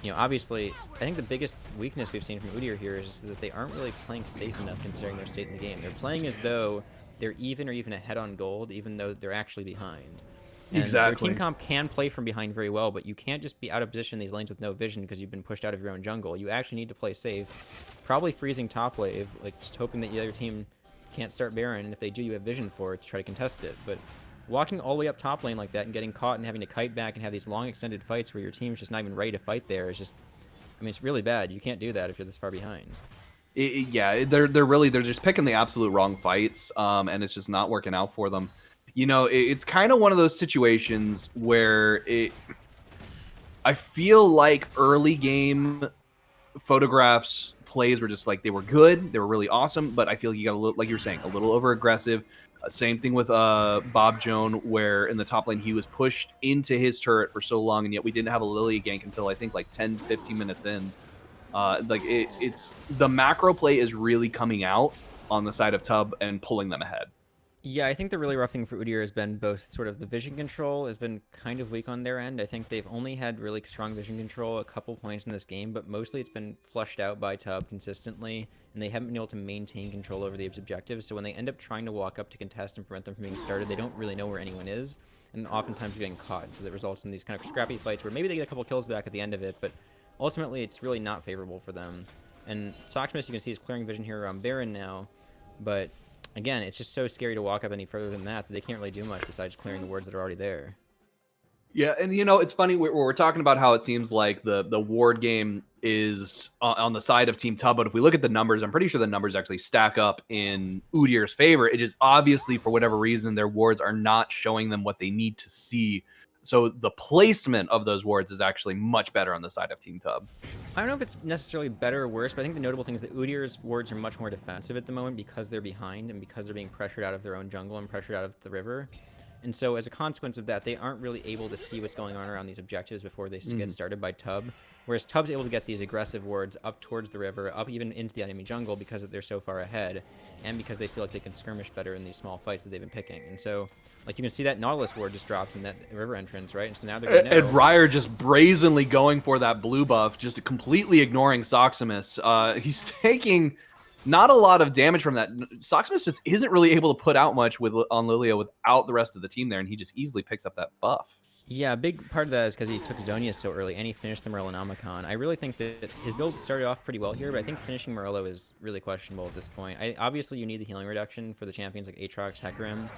you know, obviously, I think the biggest weakness we've seen from Udyr here is that they aren't really playing safe enough considering their state in the game. They're playing as though they're even or even ahead on gold, even though they're actually behind. And Exactly. Their team comp can play from behind very well, but you can't just be out of position in these lanes with no vision because you've been pushed out of your own jungle. You actually need to play safe, probably freezing top wave, like just hoping that the other team can't start Baron, and if they do, you have vision for it to try to contest it. But walking all the way up top lane like that and getting caught and having to kite back and have these long extended fights where your team's just not even ready to fight there is just, I mean, it's really bad. You can't do that if you're this far behind. Yeah, they're just picking the absolute wrong fights, and it's just not working out for them. You know, it's kind of one of those situations where I feel like early game Photographs plays were just like, they were good, they were really awesome, but I feel like you got a little, like you were saying, a little over aggressive. Same thing with Bob Jones, where in the top lane he was pushed into his turret for so long, and yet we didn't have a Lilia gank until I think like 10-15 minutes in. It's the macro play is really coming out on the side of Tub and pulling them ahead. Yeah, I think the really rough thing for Udyr has been both sort of the vision control has been kind of weak on their end. I think they've only had really strong vision control a couple points in this game, but mostly it's been flushed out by Tub consistently, and they haven't been able to maintain control over the objectives. So when they end up trying to walk up to contest and prevent them from being started, they don't really know where anyone is, and oftentimes you're getting caught. So that results in these kind of scrappy fights where maybe they get a couple kills back at the end of it, but ultimately it's really not favorable for them. And Soximus, you can see, is clearing vision here around Baron now, but again, it's just so scary to walk up any further than that they can't really do much besides clearing the wards that are already there. Yeah, and you know, it's funny, we're talking about how it seems like the ward game is on the side of Team Tub, but if we look at the numbers, I'm pretty sure the numbers actually stack up in Udyr's favor. It is obviously, for whatever reason, their wards are not showing them what they need to see. So the placement of those wards is actually much better on the side of Team Tub. I don't know if it's necessarily better or worse, but I think the notable thing is that Udyr's wards are much more defensive at the moment because they're behind and because they're being pressured out of their own jungle and pressured out of the river. And so as a consequence of that, they aren't really able to see what's going on around these objectives before they get started by Tub. Whereas Tub's able to get these aggressive wards up towards the river, up even into the enemy jungle because they're so far ahead, and because they feel like they can skirmish better in these small fights that they've been picking. And so, like, you can see that Nautilus ward just dropped in that river entrance, right? And so now they're going to know. And Ryer just brazenly going for that blue buff, just completely ignoring Soximus. He's taking not a lot of damage from that. Soximus just isn't really able to put out much on Lilia without the rest of the team there, and he just easily picks up that buff. Yeah, a big part of that is because he took Zhonya so early, and he finished the Morellonomicon. I really think that his build started off pretty well here, but I think finishing Morello is really questionable at this point. Obviously, you need the healing reduction for the champions like Aatrox, Hecarim,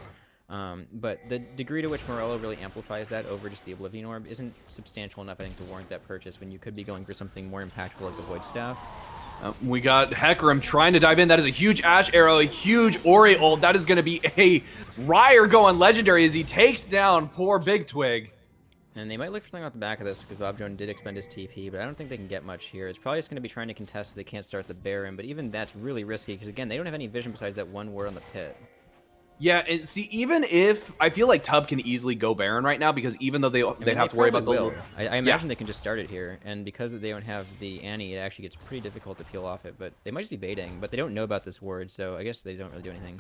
but the degree to which Morello really amplifies that over just the Oblivion Orb isn't substantial enough, I think, to warrant that purchase when you could be going for something more impactful like the Void Staff. We got Hecarim trying to dive in. That is a huge Ash arrow, a huge Ori ult. That is going to be a Ryer going legendary as he takes down poor Big Twig. And they might look for something off the back of this because Bob Jones did expend his TP, but I don't think they can get much here. It's probably just going to be trying to contest so they can't start the Baron, but even that's really risky because, again, they don't have any vision besides that one ward on the pit. Yeah, and see, even if I feel like Tub can easily go Baron right now because even though they'd have to worry about the... I imagine they can just start it here, and because they don't have the Annie, it actually gets pretty difficult to peel off it, but they might just be baiting, but they don't know about this ward, so I guess they don't really do anything.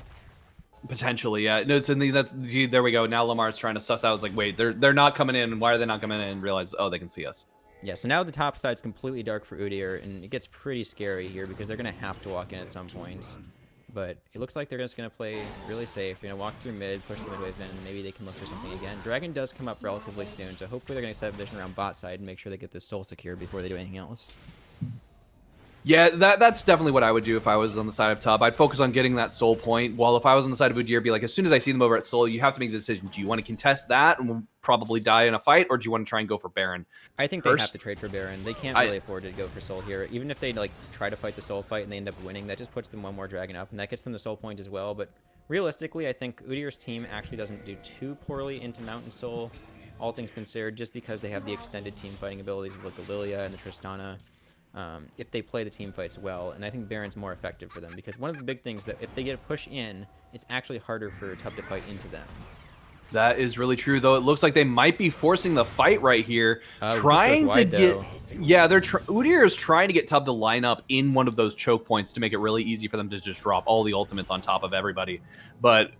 Potentially, yeah. No, so there we go. Now Lamar's trying to suss out. It's like, wait, they're not coming in. Why are they not coming in? And realize, oh, they can see us. Yeah, so now the top side's completely dark for Udyr, and it gets pretty scary here because they're going to have to walk in at some point. But it looks like they're just going to play really safe. They're going to walk through mid, push the mid wave in, and maybe they can look for something again. Dragon does come up relatively soon, so hopefully they're going to set vision around bot side and make sure they get this soul secured before they do anything else. Yeah, that's definitely what I would do if I was on the side of Tub. I'd focus on getting that soul point. While if I was on the side of Udyr, be like, as soon as I see them over at soul, you have to make the decision. Do you want to contest that and probably die in a fight, or do you want to try and go for Baron? I think they have to trade for Baron. They can't really afford to go for soul here. Even if they like try to fight the soul fight and they end up winning, that just puts them one more dragon up, and that gets them the soul point as well. But realistically, I think Udyr's team actually doesn't do too poorly into Mountain Soul, all things considered, just because they have the extended team fighting abilities of like the Lilia and the Tristana. If they play the team fights well, and I think Baron's more effective for them because one of the big things that if they get a push in, it's actually harder for Tub to fight into them. That is really true, though. It looks like they might be forcing the fight right here, trying to get. Yeah, Udyr is trying to get Tub to line up in one of those choke points to make it really easy for them to just drop all the ultimates on top of everybody. But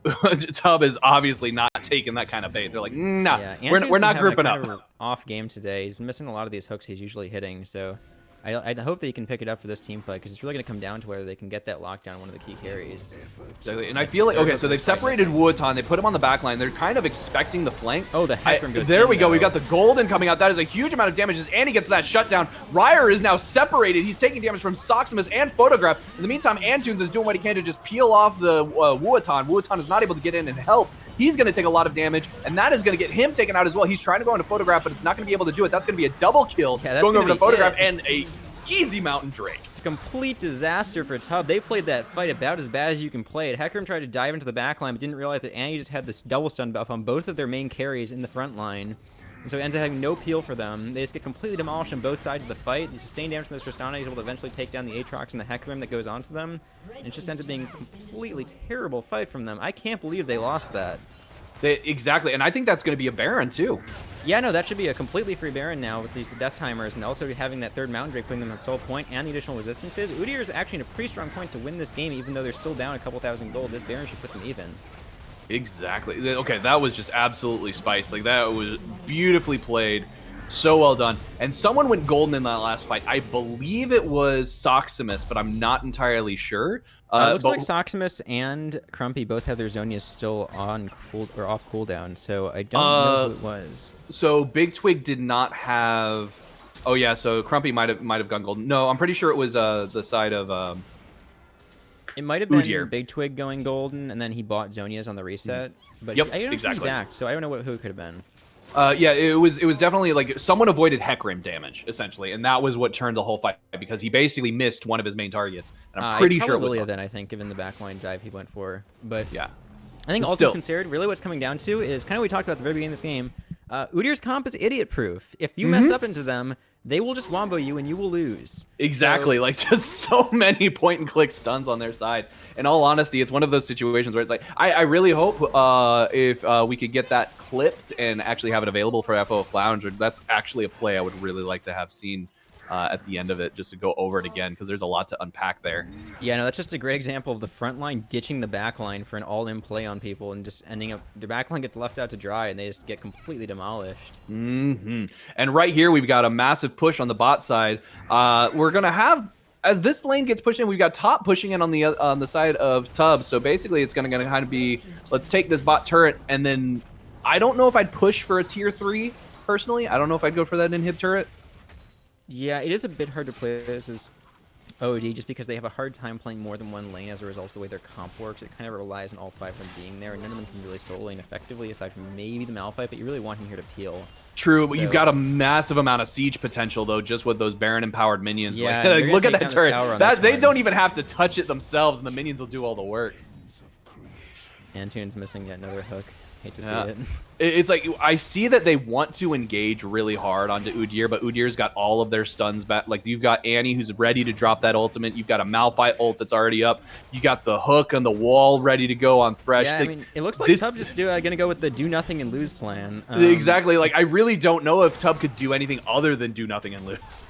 Tub is obviously not taking that kind of bait. They're like, nah, yeah, we're not grouping up. Off game today. He's been missing a lot of these hooks he's usually hitting, so. I hope that he can pick it up for this team fight because it's really going to come down to whether they can get that lockdown on one of the key carries. Exactly. And I feel like, okay, so they've separated Wuatan. They put him on the back line. They're kind of expecting the flank. Oh, the Hecarim goes there we go. We got the Golden coming out. That is a huge amount of damage as Annie gets that shutdown. Ryer is now separated. He's taking damage from Soximus and Photograph. In the meantime, Antunes is doing what he can to just peel off the Wuatan. Wuatan is not able to get in and help. He's going to take a lot of damage, and that is going to get him taken out as well. He's trying to go into Photograph, but it's not going to be able to do it. That's going to be a double kill going over to Photograph and a easy Mountain Drake. It's a complete disaster for Tub. They played that fight about as bad as you can play it. Hecarim tried to dive into the back line, but didn't realize that Annie just had this double stun buff on both of their main carries in the front line. And so it ends up having no peel for them. They just get completely demolished on both sides of the fight. The sustained damage from the Tristana is able to eventually take down the Aatrox and the Hecarim that goes onto them. And it just ends up being a completely terrible fight from them. I can't believe they lost that. Exactly, and I think that's going to be a Baron, too. Yeah, no, that should be a completely free Baron now with these death timers, and also having that third Mountain Drake putting them on soul point and the additional resistances. Udyr is actually in a pretty strong point to win this game, even though they're still down a couple thousand gold. This Baron should put them even. Exactly. Okay, that was just absolutely spiced. Like, that was beautifully played. So well done. And someone went golden in that last fight. I believe it was Soximus, but I'm not entirely sure. Looks like Soximus and Crumpy both have their Zonias still on off cooldown, so I don't know who it was. So Big Twig did not have. Oh yeah, so Crumpy might have gone golden. No, I'm pretty sure it was the side of. It might have been Big Twig going golden, and then he bought Zonias on the reset. But yep, I don't exactly. He backed, so I don't know who it could have been. Yeah, it was definitely like someone avoided Hecarim damage essentially, and that was what turned the whole fight because he basically missed one of his main targets. And I'm pretty sure it was Lilia then, I think, given the backline dive he went for. But yeah, I think all things considered, really what's coming down to is kind of what we talked about at the very beginning of this game. Udyr's comp is idiot-proof. If you mess up into them, they will just wombo you and you will lose. Exactly, so, like just so many point-and-click stuns on their side. In all honesty, it's one of those situations where it's like, I really hope if we could get that clipped and actually have it available for FFS Lounge, that's actually a play I would really like to have seen at the end of it, just to go over it again, because there's a lot to unpack there. Yeah, no, that's just a great example of the front line ditching the back line for an all-in play on people and just ending up, the back line gets left out to dry and they just get completely demolished. And right here, we've got a massive push on the bot side. We're going to have, as this lane gets pushed in, we've got top pushing in on the side of Tub. So basically, it's going to kind of be, let's take this bot turret, and then I don't know if I'd push for a tier 3, personally. I don't know if I'd go for that inhib turret. Yeah, it is a bit hard to play this as OOD just because they have a hard time playing more than one lane as a result of the way their comp works. It kind of relies on all 5 of them being there, and none of them can really solo lane effectively aside from maybe the Malphite, but you really want him here to peel. True, but you've got a massive amount of siege potential though, just with those Baron-empowered minions. Yeah, like, look at that turret. That they one. don't even have to touch it themselves, and the minions will do all the work. Antune's missing yet another hook. Hate to see it. It's like, I see that they want to engage really hard onto Udyr, but Udyr's got all of their stuns back. Like, you've got Annie who's ready to drop that ultimate. You've got a Malphite ult that's already up. You got the hook on the wall ready to go on Thresh. Yeah, I mean, it looks like Tub just gonna go with the do nothing and lose plan. Exactly. Like, I really don't know if Tub could do anything other than do nothing and lose.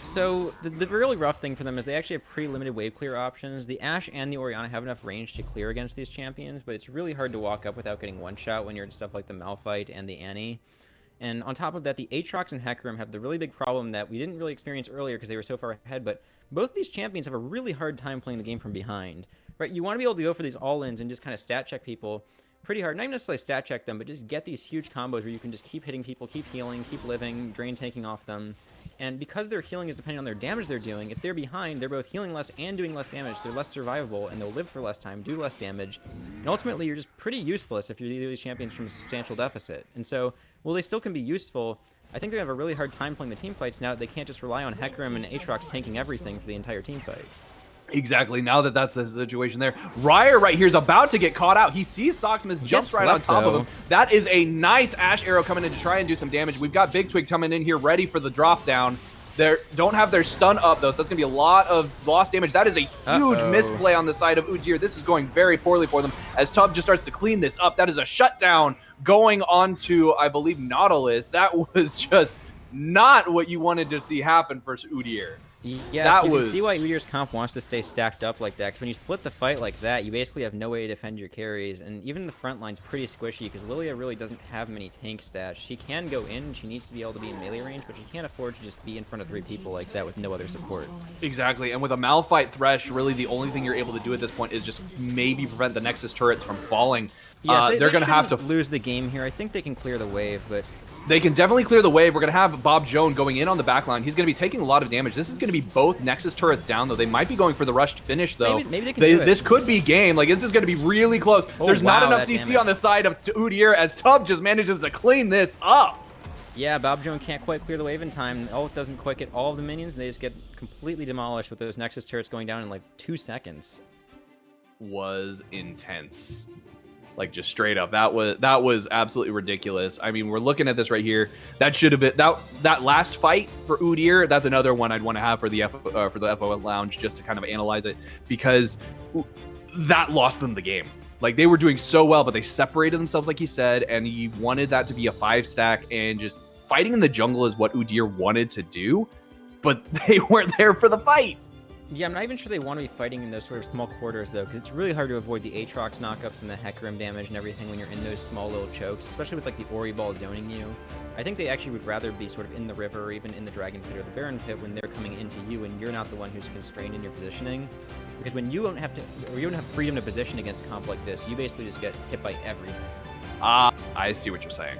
So the really rough thing for them is they actually have pretty limited wave clear options. The Ashe and the Orianna have enough range to clear against these champions, but it's really hard to walk up without getting one shot when you're in stuff like the Malphite and the Annie. And on top of that, the Aatrox and Hecarim have the really big problem that we didn't really experience earlier because they were so far ahead, but both these champions have a really hard time playing the game from behind. Right? You want to be able to go for these all-ins and just kind of stat check people pretty hard. Not even necessarily stat check them, but just get these huge combos where you can just keep hitting people, keep healing, keep living, drain taking off them. And because their healing is depending on their damage they're doing, if they're behind, they're both healing less and doing less damage. They're less survivable, and they'll live for less time, do less damage. And ultimately, you're just pretty useless if you're either of these champions from a substantial deficit. And so, while they still can be useful, I think they have a really hard time playing the team fights now that they can't just rely on Hecarim and Aatrox tanking everything for the entire team fight. Exactly. Now that that's the situation there, Ryer right here is about to get caught out. He sees Soximus jumps right on top of him. That is a nice Ashe arrow coming in to try and do some damage. We've got Big Twig coming in here ready for the drop down. They don't have their stun up though, so that's gonna be a lot of lost damage. That is a huge misplay on the side of Udyr. This is going very poorly for them as Tub just starts to clean this up. That is a shutdown going on to, I believe, Nautilus. That was just not what you wanted to see happen for Udyr. Yeah, so you can see why Udyr's comp wants to stay stacked up like that, because when you split the fight like that, you basically have no way to defend your carries, and even the front line's pretty squishy, because Lilia really doesn't have many tank stats. She can go in, she needs to be able to be in melee range, but she can't afford to just be in front of 3 people like that with no other support. Exactly, and with a Malphite Thresh, really the only thing you're able to do at this point is just maybe prevent the Nexus turrets from falling. Yes, they're going to have to lose the game here. I think they can clear the wave, but... They can definitely clear the wave. We're going to have Bob Joan going in on the backline. He's going to be taking a lot of damage. This is going to be both Nexus turrets down, though. They might be going for the rushed finish, though. Maybe they can do it. This could be game. Like, this is going to be really close. There's not enough CC on the side of Udyr as Tub just manages to clean this up. Yeah, Bob Joan can't quite clear the wave in time. Ult doesn't quite get all of the minions, and they just get completely demolished with those Nexus turrets going down in, like, 2 seconds. Was intense. Like, just straight up, that was absolutely ridiculous. I mean, we're looking at this right here. That should have been that last fight for Udyr. That's another one I'd want to have for the FO Lounge just to kind of analyze it, because that lost them the game. Like, they were doing so well, but they separated themselves, like he said, and he wanted that to be a 5-stack, and just fighting in the jungle is what Udyr wanted to do, but they weren't there for the fight. Yeah, I'm not even sure they want to be fighting in those sort of small quarters, though, because it's really hard to avoid the Aatrox knockups and the Hecarim damage and everything when you're in those small little chokes, especially with, like, the Ori Ball zoning you. I think they actually would rather be sort of in the river or even in the Dragon Pit or the Baron Pit when they're coming into you and you're not the one who's constrained in your positioning. Because when you don't have to, or you don't have freedom to position against a comp like this, you basically just get hit by everything. I see what you're saying.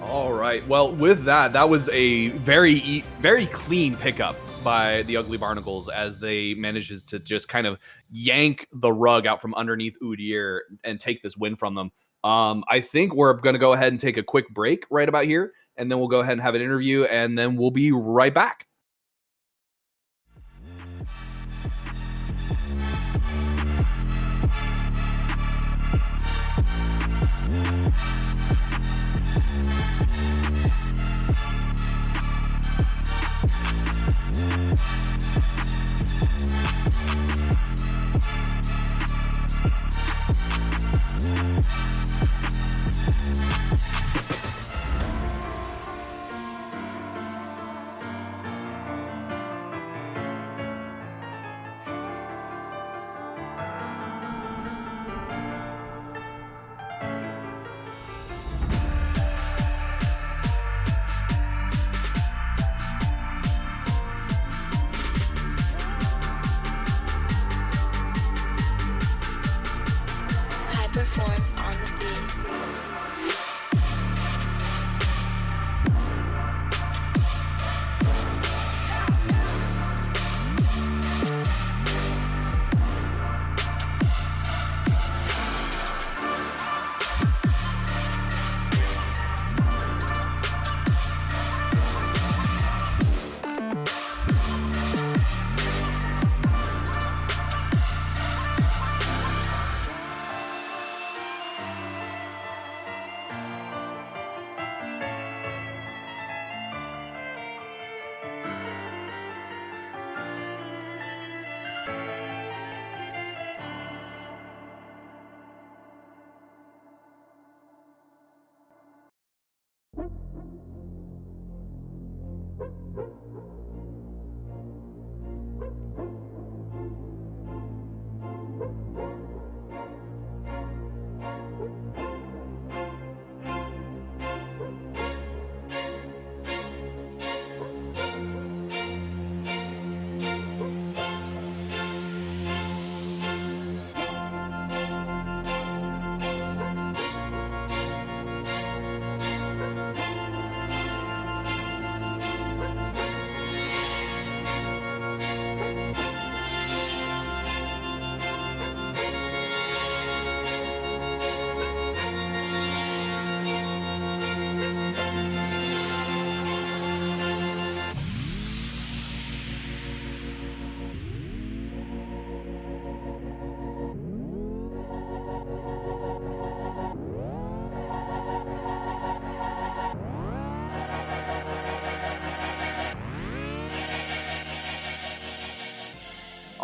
All right. Well, with that, that was a very clean pickup by the Ugly Barnacles as they manages to just kind of yank the rug out from underneath Udyr and take this win from them. I think we're going to go ahead and take a quick break right about here, and then we'll go ahead and have an interview, and then we'll be right back.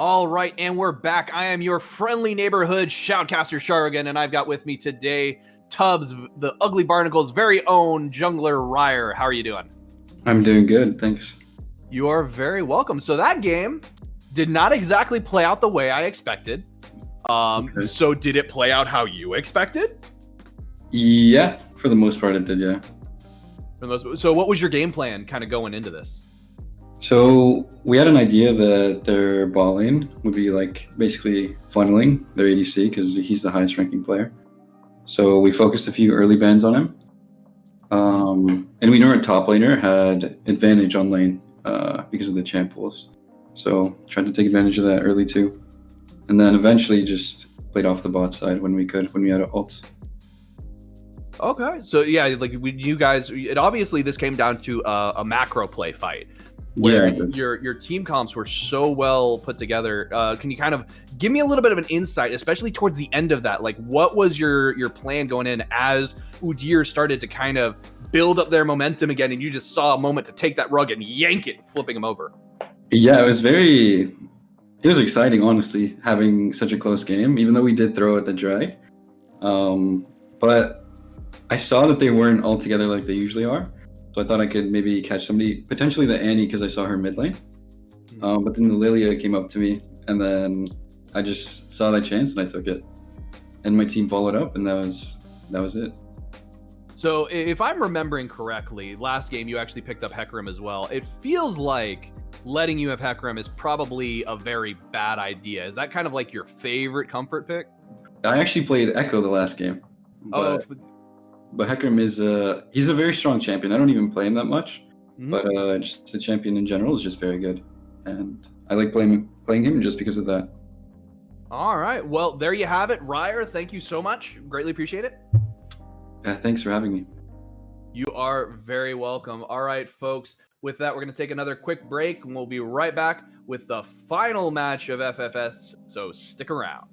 All right, and we're back. I am your friendly neighborhood shoutcaster Shargan, and I've got with me today Tubbs, the Ugly Barnacle's very own jungler Ryer. How are you doing? I'm doing good, thanks. You are very welcome. So that game did not exactly play out the way I expected. Okay. So did it play out how you expected? Yeah, for the most part it did, yeah. So what was your game plan kind of going into this? So we had an idea that their bot lane would be like basically funneling their ADC because he's the highest ranking player. So we focused a few early bans on him. And we knew our top laner had advantage on lane because of the champ pools. So tried to take advantage of that early too. And then eventually just played off the bot side when we could, when we had ults. Okay, so yeah, like you guys, obviously this came down to a macro play fight. Where your team comps were so well put together. Can you kind of give me a little bit of an insight, especially towards the end of that? Like, what was your plan going in as Udyr started to kind of build up their momentum again, and you just saw a moment to take that rug and yank it, flipping them over? Yeah, it was exciting, honestly, having such a close game, even though we did throw at the drag. But I saw that they weren't all together like they usually are. So I thought I could maybe catch somebody, potentially the Annie, because I saw her mid lane. But then the Lilia came up to me, and then I just saw that chance and I took it. And my team followed up, and that was it. So if I'm remembering correctly, last game you actually picked up Hecarim as well. It feels like letting you have Hecarim is probably a very bad idea. Is that kind of like your favorite comfort pick? I actually played Echo the last game. But Hecarim he's a very strong champion. I don't even play him that much, but just the champion in general is just very good, and I like playing him just because of that. All right, well there you have it, Ryer. Thank you so much. Greatly appreciate it. Yeah, thanks for having me. You are very welcome. All right, folks. With that, we're going to take another quick break, and we'll be right back with the final match of FFS. So stick around.